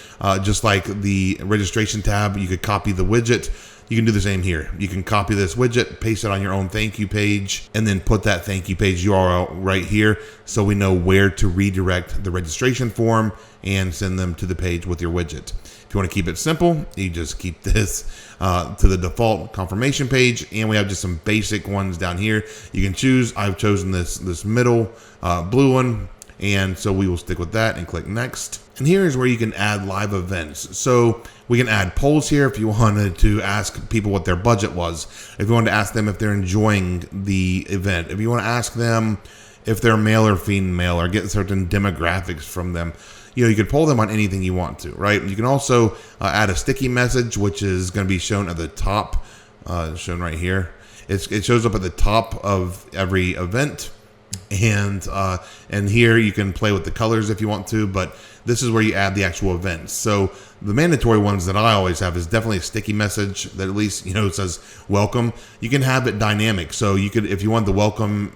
just like the registration tab, you could copy the widget. You can do the same here. You can copy this widget, paste it on your own thank you page, and then put that thank you page URL right here so we know where to redirect the registration form and send them to the page with your widget. If you want to keep it simple, you just keep this to the default confirmation page, and we have just some basic ones down here. You can choose. I've chosen this middle blue one, and so we will stick with that and click next. And here's where you can add live events. So we can add polls here if you wanted to ask people what their budget was, if you wanted to ask them if they're enjoying the event, if you want to ask them if they're male or female, or get certain demographics from them. You could poll them on anything you want to, right? You can also add a sticky message, which is going to be shown at the top, shown right here. It shows up at the top of every event, and here you can play with the colors if you want to, but this is where you add the actual events. So the mandatory ones that I always have is definitely a sticky message that at least, it says welcome. You can have it dynamic. So you could, if you want the welcome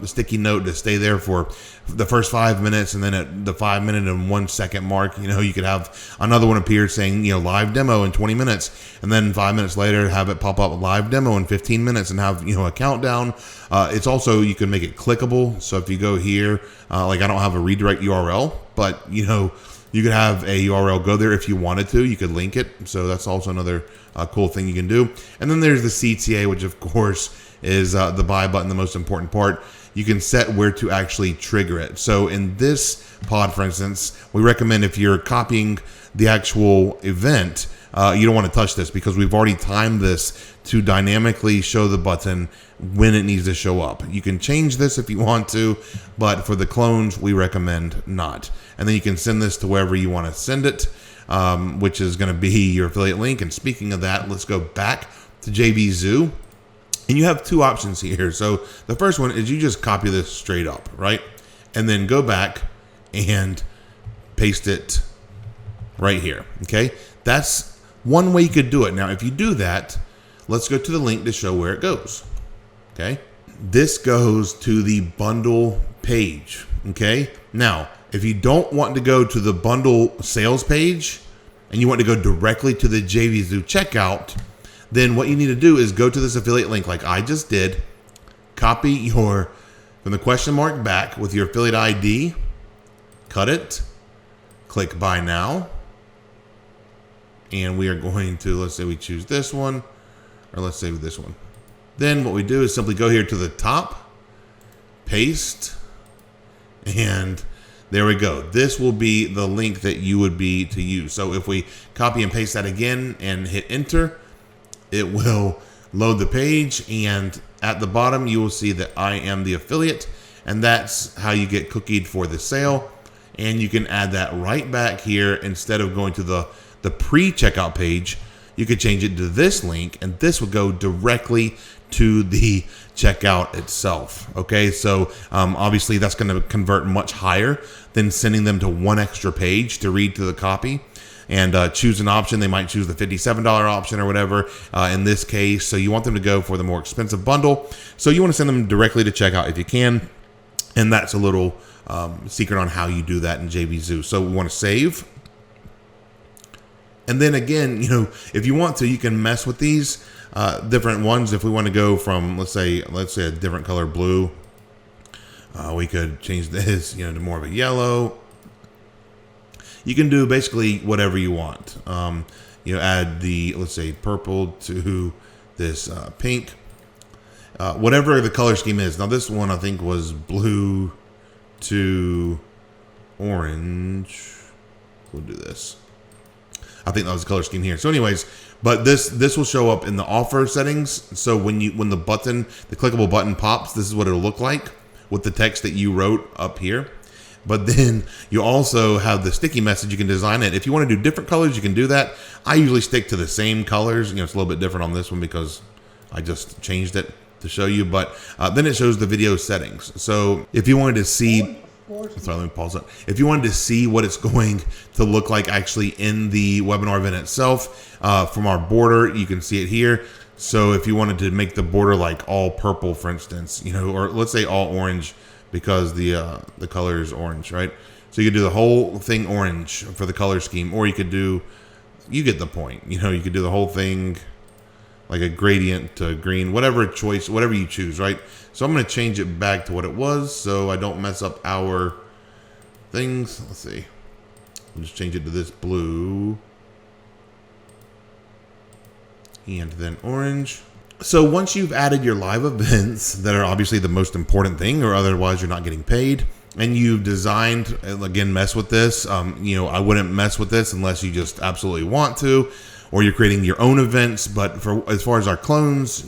sticky note to stay there for the first 5 minutes, and then at the 5 minute and 1 second mark, you could have another one appear saying, live demo in 20 minutes. And then 5 minutes later, have it pop up live demo in 15 minutes and have, a countdown. It's also, you can make it clickable. So if you go here, like I don't have a redirect URL, but you could have a URL go there if you wanted to. You could link it. So that's also another cool thing you can do. And then there's the CTA, which of course is the buy button, the most important part. You can set where to actually trigger it. So in this pod, for instance, we recommend if you're copying the actual event, you don't want to touch this because we've already timed this to dynamically show the button when it needs to show up. You can change this if you want to, but for the clones, we recommend not. And then you can send this to wherever you want to send it, which is going to be your affiliate link. And speaking of that, let's go back to JVZoo. And you have two options here. So the first one is you just copy this straight up, right? And then go back and paste it right here, okay? That's one way you could do it. Now, if you do that, let's go to the link to show where it goes, okay? This goes to the bundle page, okay? Now, if you don't want to go to the bundle sales page and you want to go directly to the JVZoo checkout, then what you need to do is go to this affiliate link like I just did, copy from the question mark back with your affiliate ID, cut it, click buy now, and we are going to, let's say we choose this one, or let's say this one. Then what we do is simply go here to the top, paste, and there we go. This will be the link that you would be to use. So if we copy and paste that again and hit enter, it will load the page, and at the bottom you will see that I am the affiliate, and that's how you get cookied for the sale. And you can add that right back here. Instead of going to the pre-checkout page, you could change it to this link, and this will go directly to the checkout itself. Okay, so obviously that's going to convert much higher than sending them to one extra page to read to the copy and choose an option. They might choose the $57 option or whatever in this case. So you want them to go for the more expensive bundle. So you want to send them directly to checkout if you can. And that's a little secret on how you do that in JVZoo. So we want to save. And then again, if you want to, you can mess with these different ones. If we want to go from, let's say a different color blue, we could change this, to more of a yellow. You can do basically whatever you want. Add the, let's say, purple to this pink, whatever the color scheme is. Now this one I think was blue to orange. We'll do this. I think that was the color scheme here. So anyways, but this will show up in the offer settings. So when the clickable button pops, this is what it'll look like with the text that you wrote up here. But then you also have the sticky message. You can design it. If you want to do different colors, you can do that. I usually stick to the same colors. It's a little bit different on this one because I just changed it to show you. But then it shows the video settings. So if you wanted to see, sorry, let me pause it. If you wanted to see what it's going to look like actually in the webinar event itself, from our border, you can see it here. So if you wanted to make the border like all purple, for instance, or let's say all orange, because the color is orange, right? So you could do the whole thing orange for the color scheme, or you get the point. You could do the whole thing like a gradient to green, whatever you choose, right? So I'm going to change it back to what it was so I don't mess up our things. Let's see. We'll just change it to this blue. And then orange. So once you've added your live events that are obviously the most important thing, or otherwise you're not getting paid, and you've designed, again, mess with this. I wouldn't mess with this unless you just absolutely want to, or you're creating your own events. But as far as our clones,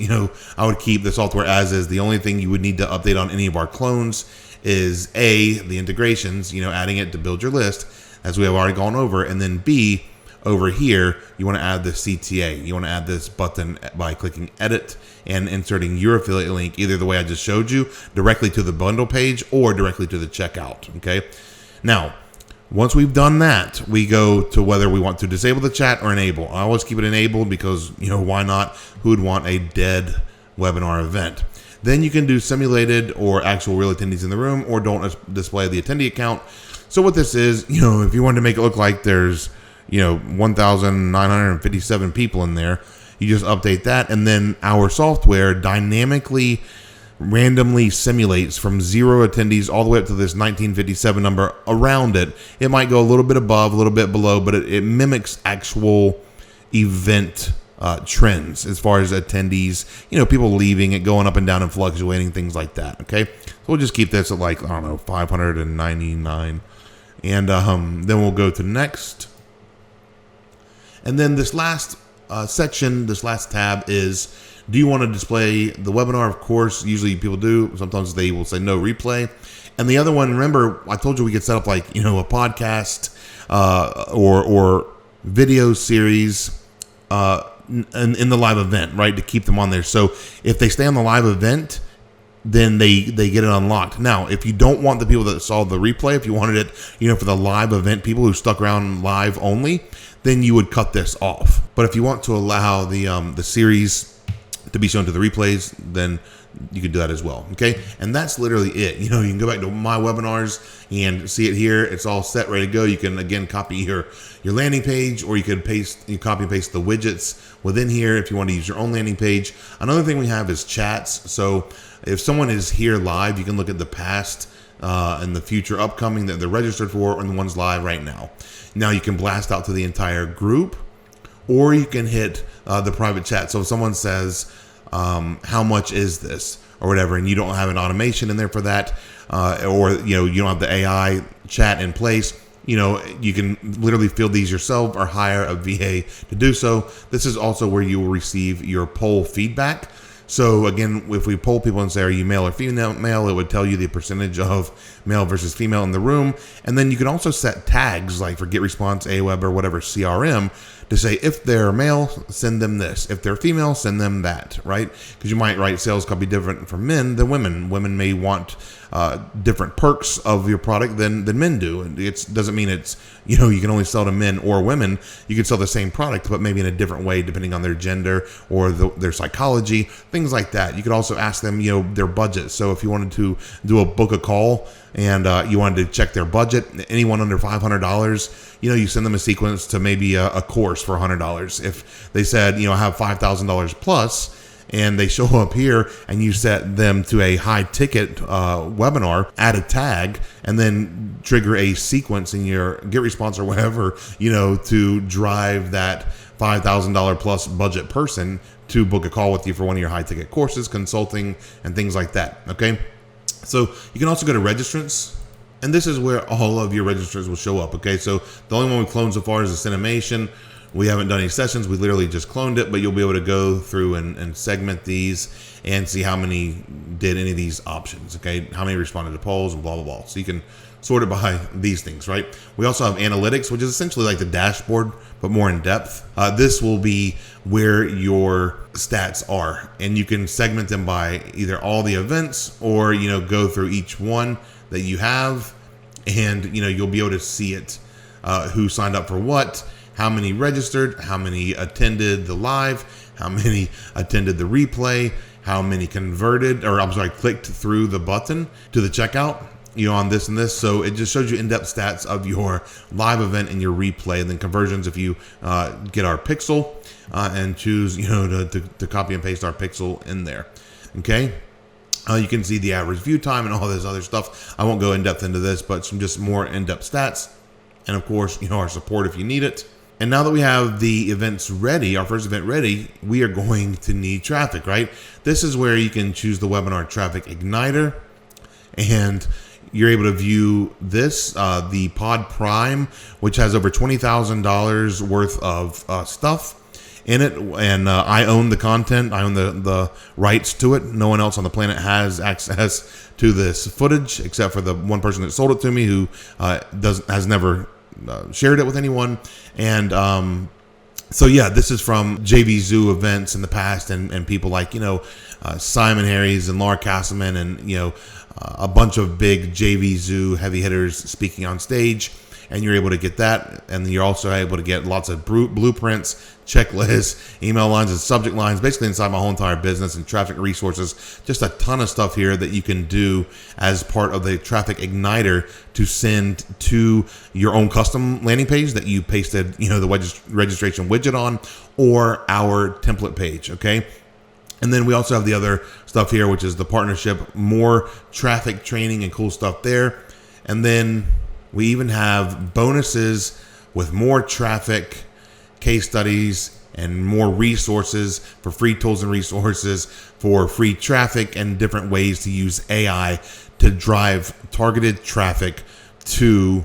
I would keep the software as is. The only thing you would need to update on any of our clones is A, the integrations, adding it to build your list, as we have already gone over, and then B, over here, you want to add the CTA. You want to add this button by clicking edit and inserting your affiliate link, either the way I just showed you, directly to the bundle page or directly to the checkout. Okay. Now, once we've done that, we go to whether we want to disable the chat or enable. I always keep it enabled because, why not? Who would want a dead webinar event? Then you can do simulated or actual real attendees in the room, or don't display the attendee account. So what this is, if you wanted to make it look like there's 1,957 people in there, you just update that, and then our software dynamically randomly simulates from 0 attendees all the way up to this 1957 number around it. It might go a little bit above, a little bit below, but it mimics actual event trends as far as attendees, people leaving it, going up and down and fluctuating, things like that. Okay. So we'll just keep this at 599. And then we'll go to next. And then this last section, this last tab is, do you want to display the webinar? Of course, usually people do. Sometimes they will say no replay. And the other one, remember, I told you we could set up a podcast or video series in the live event, right, to keep them on there. So if they stay on the live event, then they get it unlocked. Now, if you don't want the people that saw the replay, if you wanted it, for the live event people who stuck around live only, then you would cut this off. But if you want to allow the series to be shown to the replays, then you can do that as well. Okay, and that's literally it. You can go back to my webinars and see it here. It's all set, ready to go. You can again copy your landing page, or you could copy and paste the widgets within here if you want to use your own landing page. Another thing we have is chats. So if someone is here live, you can look at the past and the future upcoming that they're registered for, and the ones live right now. Now you can blast out to the entire group, or you can hit the private chat. So if someone says, how much is this, or whatever, and you don't have an automation in there for that, or you don't have the AI chat in place, you can literally field these yourself or hire a VA to do so. This is also where you will receive your poll feedback. So again, if we poll people and say, are you male or female, it would tell you the percentage of male versus female in the room. And then you can also set tags like for GetResponse, Aweber, or whatever CRM to say, if they're male, send them this. If they're female, send them that, right? Because you might write sales copy different for men than women. Women may want different perks of your product than men do. And it doesn't mean it's, you can only sell to men or women. You can sell the same product, but maybe in a different way, depending on their gender or their psychology, things like that. You could also ask them, their budget. So if you wanted to do a book a call and you wanted to check their budget, anyone under $500, you send them a sequence to maybe a course for $100. If they said, I have $5,000 plus, and they show up here and you set them to a high ticket webinar, add a tag, and then trigger a sequence in your GetResponse or whatever, to drive that $5,000 plus budget person to book a call with you for one of your high ticket courses, consulting, and things like that. Okay. So you can also go to registrants, and this is where all of your registrants will show up. Okay. So the only one we cloned so far is the Cinemation. We haven't done any sessions. We literally just cloned it, but you'll be able to go through and segment these and see how many did any of these options. Okay. How many responded to polls and blah, blah, blah. So you can sort it by these things, right? We also have analytics, which is essentially like the dashboard, but more in depth. This will be where your stats are, and you can segment them by either all the events or, go through each one that you have, and, you'll be able to see it, who signed up for what, how many registered, how many attended the live, how many attended the replay, how many clicked through the button to the checkout. on this and this. So it just shows you in-depth stats of your live event and your replay, and then conversions if you get our pixel and choose, to copy and paste our pixel in there. Okay. You can see the average view time and all this other stuff. I won't go in depth into this, but some just more in-depth stats. And of course, our support if you need it. And now that we have the events ready, our first event ready, we are going to need traffic, right? This is where you can choose the webinar traffic igniter, and you're able to view this, the Pod Prime, which has over $20,000 worth of stuff in it, and I own the content. I own the rights to it. No one else on the planet has access to this footage except for the one person that sold it to me, who has never shared it with anyone. And so yeah, this is from JV Zoo events in the past, and people like Simon Harries and Laura Castleman, and a bunch of big JV Zoo heavy hitters speaking on stage. And you're able to get that, and you're also able to get lots of blueprints, checklists, email lines, and subject lines, basically inside my whole entire business, and traffic resources. Just a ton of stuff here that you can do as part of the traffic igniter to send to your own custom landing page that you pasted, the registration widget on, or our template page. Okay. And then we also have the other stuff here, which is the partnership, more traffic training and cool stuff there. And then we even have bonuses with more traffic, case studies, and more resources for free tools and resources for free traffic, and different ways to use AI to drive targeted traffic to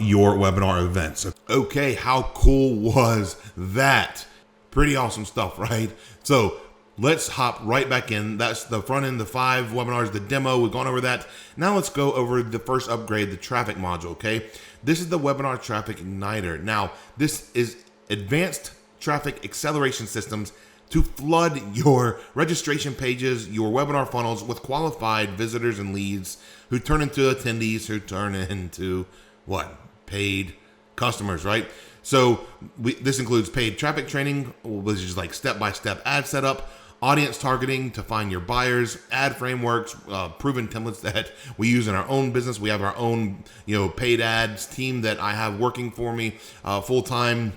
your webinar events. Okay, how cool was that? Pretty awesome stuff, right? So let's hop right back in. That's the front end, the 5 webinars, the demo. We've gone over that. Now let's go over the first upgrade, the traffic module, okay? This is the Webinar Traffic Igniter. Now, this is advanced traffic acceleration systems to flood your registration pages, your webinar funnels with qualified visitors and leads who turn into attendees, who turn into what? Paid customers, right? So this includes paid traffic training, which is like step-by-step ad setup, audience targeting to find your buyers, ad frameworks, proven templates that we use in our own business. We have our own, paid ads team that I have working for me full time.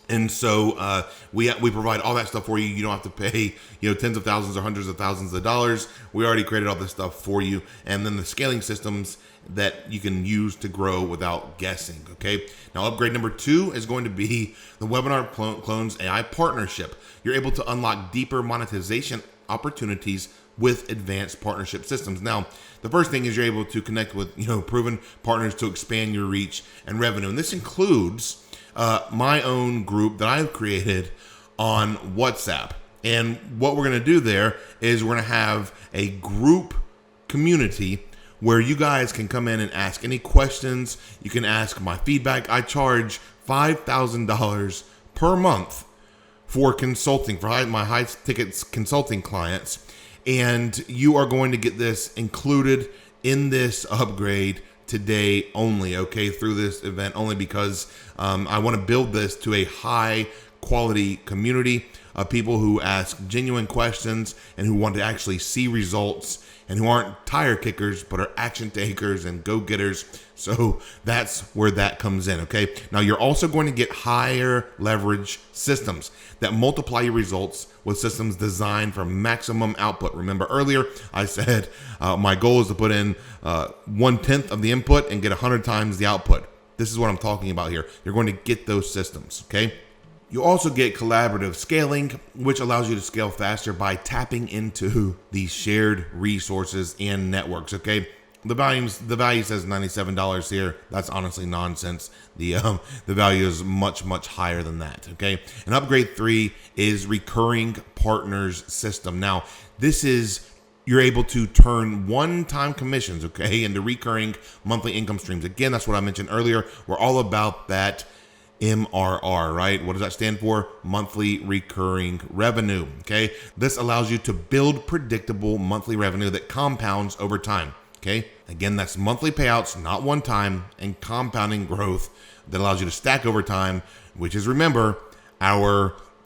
And so we provide all that stuff for you. You don't have to pay, tens of thousands or hundreds of thousands of dollars. We already created all this stuff for you. And then the scaling systems that you can use to grow without guessing. Okay. Now, upgrade number 2 is going to be the WebinarClonesAI partnership. You're able to unlock deeper monetization opportunities with advanced partnership systems. Now, the first thing is you're able to connect with, proven partners to expand your reach and revenue. And this includes my own group that I've created on WhatsApp. And what we're going to do there is we're going to have a group community where you guys can come in and ask any questions. You can ask my feedback. I charge $5,000 per month for consulting, for my high tickets consulting clients. And you are going to get this included in this upgrade today only, okay, through this event only, because I want to build this to a high quality community of people who ask genuine questions and who want to actually see results, and who aren't tire kickers, but are action takers and go-getters. So that's where that comes in, okay? Now, you're also going to get higher leverage systems that multiply your results with systems designed for maximum output. Remember earlier, I said my goal is to put in 1/10 of the input and get 100 times the output. This is what I'm talking about here. You're going to get those systems, okay? You also get collaborative scaling, which allows you to scale faster by tapping into these shared resources and networks, okay? The value says $97 here. That's honestly nonsense. The value is much, much higher than that, okay? And upgrade 3 is recurring partners system. Now, this is, you're able to turn one-time commissions, okay, into recurring monthly income streams. Again, that's what I mentioned earlier. We're all about that MRR, right? What does that stand for? Monthly recurring revenue, okay? This allows you to build predictable monthly revenue that compounds over time, okay? Again, that's monthly payouts, not one time, and compounding growth that allows you to stack over time, which is, remember,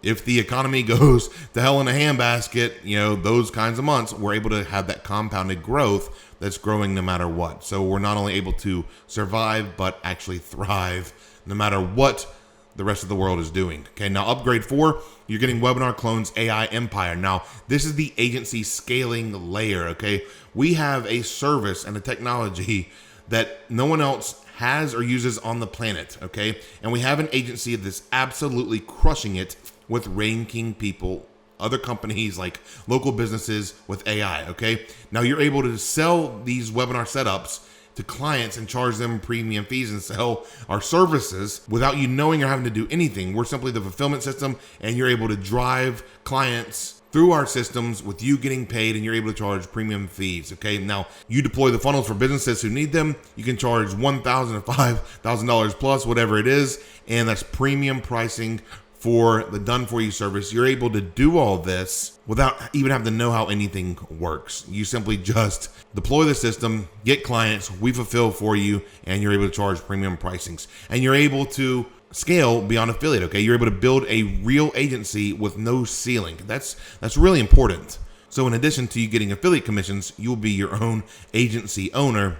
if the economy goes to hell in a handbasket, those kinds of months, we're able to have that compounded growth that's growing no matter what. So we're not only able to survive, but actually thrive no matter what the rest of the world is doing. Okay, now upgrade 4, you're getting Webinar Clones AI Empire. Now, this is the agency scaling layer, okay? We have a service and a technology that no one else has or uses on the planet, okay? And we have an agency that's absolutely crushing it with ranking people, other companies like local businesses with AI, okay? Now you're able to sell these webinar setups to clients and charge them premium fees and sell our services without you knowing or having to do anything. We're simply the fulfillment system, and you're able to drive clients through our systems with you getting paid, and you're able to charge premium fees. Okay, now you deploy the funnels for businesses who need them. You can charge $1,000 or $5,000 plus, whatever it is, and that's premium pricing for the done for you service. You're able to do all this without even having to know how anything works. You simply just deploy the system, get clients, we fulfill for you, and you're able to charge premium pricings. And you're able to scale beyond affiliate, okay? You're able to build a real agency with no ceiling. That's really important. So in addition to you getting affiliate commissions, you'll be your own agency owner,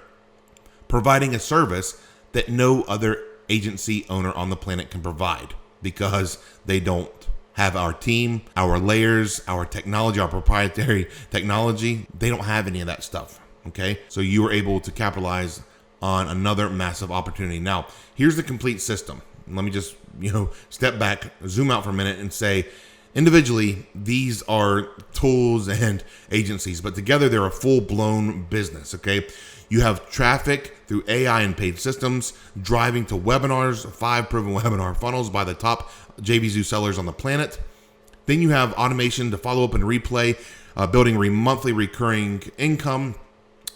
providing a service that no other agency owner on the planet can provide, because they don't have our team, our layers, our technology, our proprietary technology. They don't have any of that stuff, okay? So you are able to capitalize on another massive opportunity. Now, here's the complete system. Let me just, step back, zoom out for a minute and say, individually, these are tools and agencies, but together they're a full-blown business, okay? You have traffic through AI and paid systems, driving to webinars, 5 proven webinar funnels by the top JVZoo sellers on the planet. Then you have automation to follow up and replay, building monthly recurring income,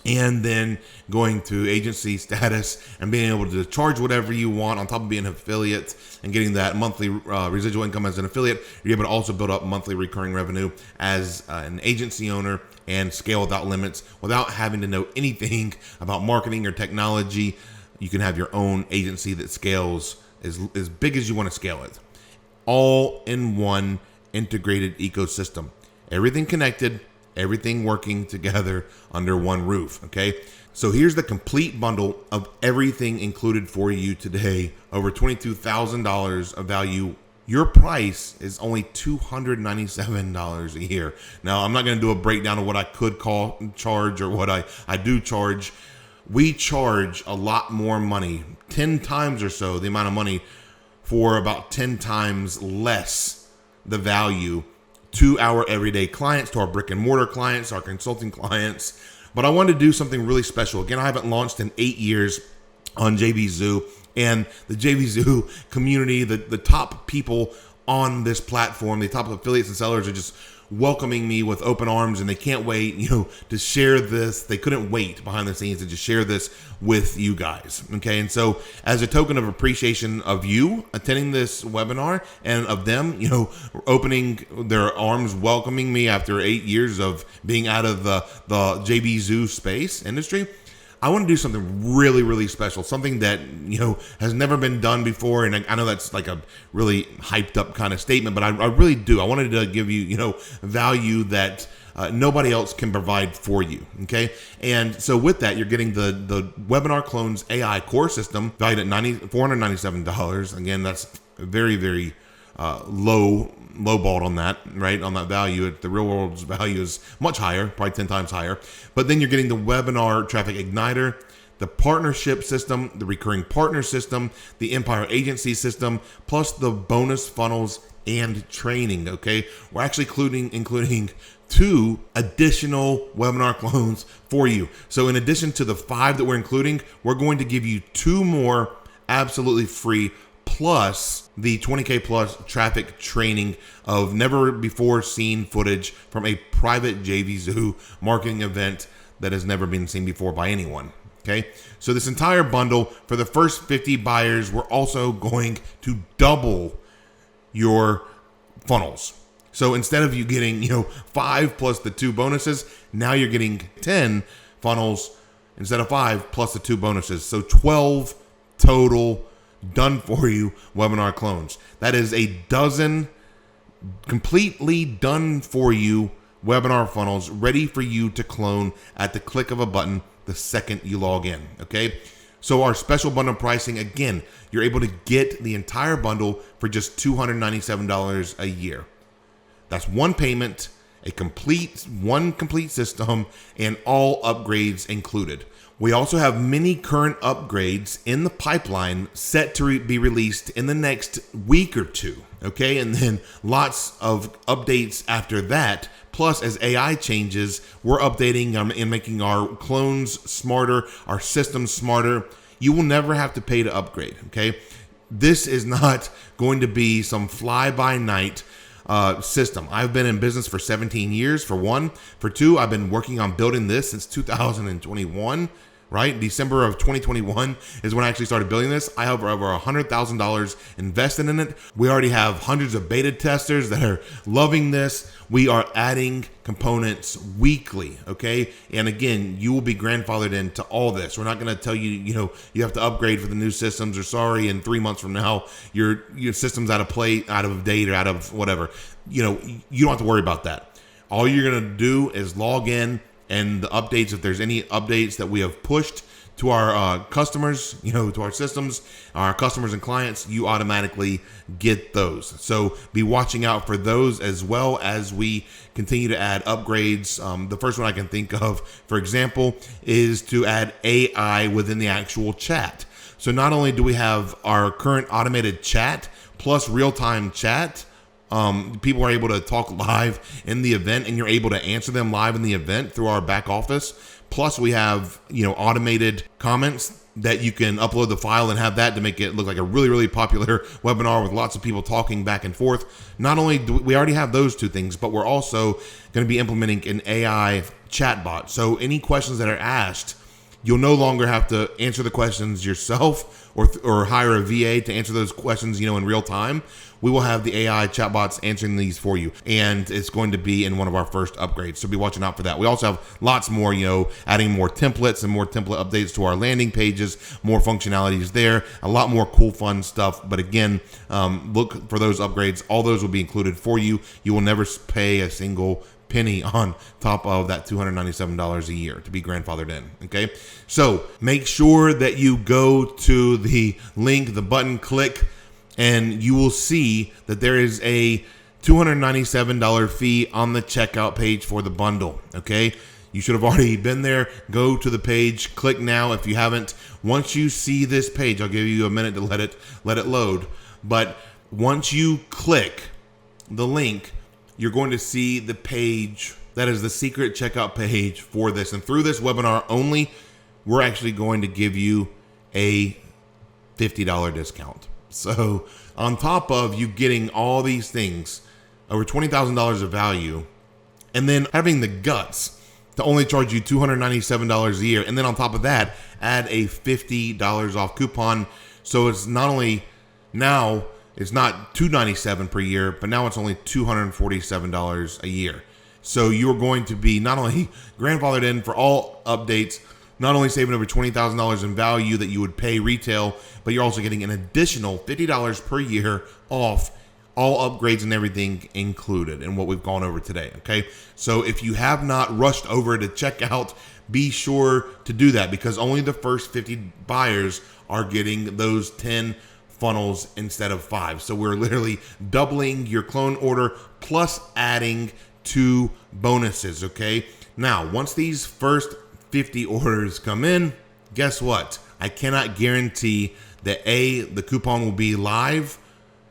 and then going to agency status and being able to charge whatever you want on top of being an affiliate and getting that monthly residual income as an affiliate. You're able to also build up monthly recurring revenue as an agency owner and scale without limits without having to know anything about marketing or technology. You can have your own agency that scales as big as you want to scale it. All in one integrated ecosystem. Everything connected, everything working together under one roof, okay? So here's the complete bundle of everything included for you today. Over $22,000 of value. Your price is only $297 a year. Now, I'm not going to do a breakdown of what I could charge or what I do charge. We charge a lot more money, 10 times or so the amount of money, for about 10 times less the value to our everyday clients, to our brick and mortar clients, our consulting clients. But I wanted to do something really special. Again, I haven't launched in 8 years on JVZoo, and the JVZoo community, the top people on this platform, the top affiliates and sellers are just welcoming me with open arms, and they can't wait, to share this. They couldn't wait behind the scenes to just share this with you guys. Okay. And so as a token of appreciation of you attending this webinar and of them, opening their arms, welcoming me after 8 years of being out of the JVZoo space industry, I want to do something really, really special, something that, has never been done before. And I know that's like a really hyped up kind of statement, but I really do. I wanted to give you, value that nobody else can provide for you. Okay. And so with that, you're getting the Webinar Clones AI core system valued at $497. Again, that's very, very lowballed on that, right? On that value. The real world's value is much higher, probably 10 times higher. But then you're getting the webinar traffic igniter, the partnership system, the recurring partner system, the Empire agency system, plus the bonus funnels and training. Okay. We're actually including 2 additional webinar clones for you. So in addition to the 5 that we're including, we're going to give you 2 more absolutely free, plus the 20K plus traffic training of never before seen footage from a private JVZoo marketing event that has never been seen before by anyone. Okay. So this entire bundle, for the first 50 buyers, we're also going to double your funnels. So instead of you getting, 5 plus the 2 bonuses, now you're getting 10 funnels instead of 5 plus the 2 bonuses. So 12 total done for you webinar clones. That is a dozen completely done for you webinar funnels ready for you to clone at the click of a button the second you log in, okay? So our special bundle pricing, again, you're able to get the entire bundle for just $297 a year. That's one payment, one complete system, and all upgrades included. We also have many current upgrades in the pipeline set to be released in the next week or two, okay? And then lots of updates after that. Plus, as AI changes, we're updating and making our clones smarter, our systems smarter. You will never have to pay to upgrade, okay? This is not going to be some fly-by-night system. I've been in business for 17 years, for one. For two, I've been working on building this since 2021, right? December of 2021 is when I actually started building this. I have over $100,000 invested in it. We already have hundreds of beta testers that are loving this. We are adding components weekly, okay? And again, you will be grandfathered into all this. We're not going to tell you, you have to upgrade for the new systems, or sorry, in 3 months from now, your system's out of date, or out of whatever. You don't have to worry about that. All you're going to do is log in, and the updates, if there's any updates that we have pushed to our customers, to our systems, our customers and clients, you automatically get those. So be watching out for those, as well as we continue to add upgrades. The first one I can think of, for example, is to add AI within the actual chat. So not only do we have our current automated chat plus real-time chat, people are able to talk live in the event, and you're able to answer them live in the event through our back office. Plus, we have, automated comments that you can upload the file and have that to make it look like a really, really popular webinar with lots of people talking back and forth. Not only do we already have those two things, but we're also going to be implementing an AI chatbot. So any questions that are asked, you'll no longer have to answer the questions yourself or hire a VA to answer those questions, in real time. We will have the AI chatbots answering these for you, and it's going to be in one of our first upgrades. So be watching out for that. We also have lots more, adding more templates and more template updates to our landing pages, more functionalities there, a lot more cool, fun stuff. But again, look for those upgrades. All those will be included for you. You will never pay a single penny on top of that $297 a year to be grandfathered in, okay? So make sure that you go to the link, the button, click, and you will see that there is a $297 fee on the checkout page for the bundle, okay? You should have already been there. Go to the page, click now if you haven't. Once you see this page, I'll give you a minute to let it load. But once you click the link, you're going to see the page that is the secret checkout page for this. And through this webinar only, we're actually going to give you a $50 discount. So on top of you getting all these things, over $20,000 of value, and then having the guts to only charge you $297 a year, and then on top of that, add a $50 off coupon. So it's not only now, it's not $297 per year, but now it's only $247 a year. So you're going to be not only grandfathered in for all updates, not only saving over $20,000 in value that you would pay retail, but you're also getting an additional $50 per year off all upgrades and everything included in what we've gone over today, okay? So if you have not rushed over to check out, be sure to do that, because only the first 50 buyers are getting those 10 funnels instead of 5. So we're literally doubling your clone order plus adding 2 bonuses, okay? Now, once these first 50 orders come in, guess what? I cannot guarantee that A, the coupon will be live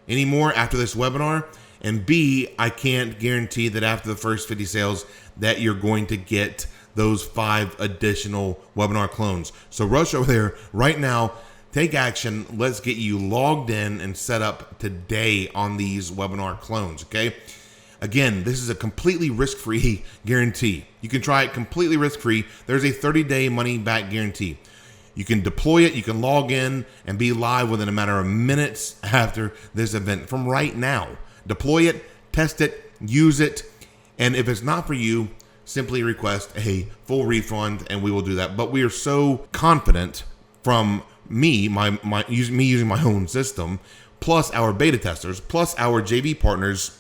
anymore after this webinar, and B, I can't guarantee that after the first 50 sales that you're going to get those 5 additional webinar clones. So rush over there right now, take action. Let's get you logged in and set up today on these webinar clones, okay? Again, this is a completely risk-free guarantee. You can try it completely risk-free. There's a 30-day money-back guarantee. You can deploy it, you can log in and be live within a matter of minutes after this event from right now. Deploy it, test it, use it, and if it's not for you, simply request a full refund and we will do that. But we are so confident from me using my own system, plus our beta testers, plus our JV partners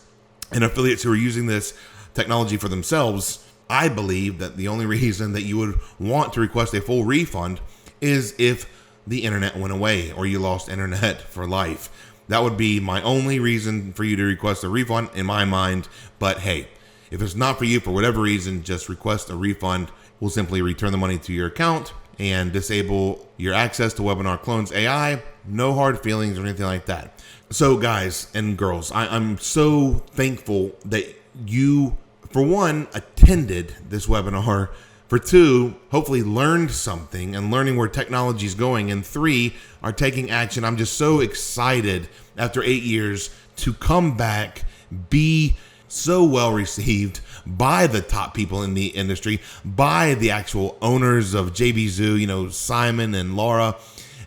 and affiliates who are using this technology for themselves. I believe that the only reason that you would want to request a full refund is if the internet went away or you lost internet for life. That would be my only reason for you to request a refund in my mind. But hey, if it's not for you for whatever reason, just request a refund. We'll simply return the money to your account and disable your access to Webinar Clones AI. No hard feelings or anything like that. So guys and girls, I'm so thankful that you, for one, attended this webinar. For two, hopefully learned something and learning where technology is going. And three, are taking action. I'm just so excited after 8 years to come back, be so well received by the top people in the industry, by the actual owners of JB Zoo, Simon and Laura,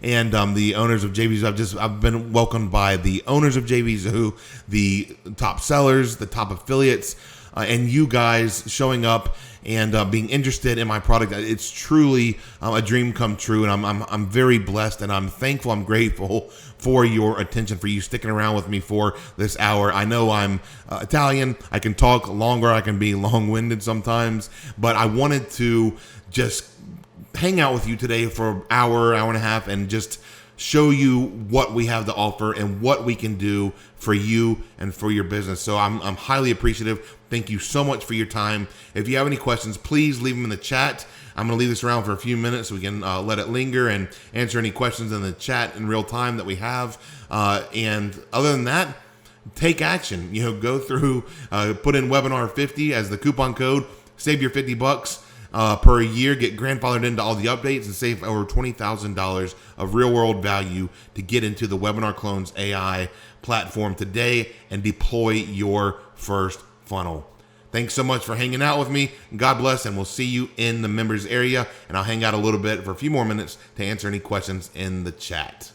and the owners of JB Zoo. I've been welcomed by the owners of JB Zoo, the top sellers, the top affiliates, and you guys showing up and being interested in my product. It's truly a dream come true, and I'm very blessed, and I'm thankful, I'm grateful for your attention, for you sticking around with me for this hour. I know I'm Italian, I can talk longer, I can be long-winded sometimes, but I wanted to just hang out with you today for an hour and a half, and just show you what we have to offer and what we can do for you and for your business. So I'm highly appreciative. Thank you so much for your time. If you have any questions, please leave them in the chat. I'm going to leave this around for a few minutes so we can let it linger and answer any questions in the chat in real time that we have. And other than that, take action. Go through, put in webinar 50 as the coupon code, save your $50 per year, get grandfathered into all the updates, and save over $20,000 of real world value to get into the Webinar Clones AI platform today and deploy your first funnel. Thanks so much for hanging out with me. God bless, and we'll see you in the members area. And I'll hang out a little bit for a few more minutes to answer any questions in the chat.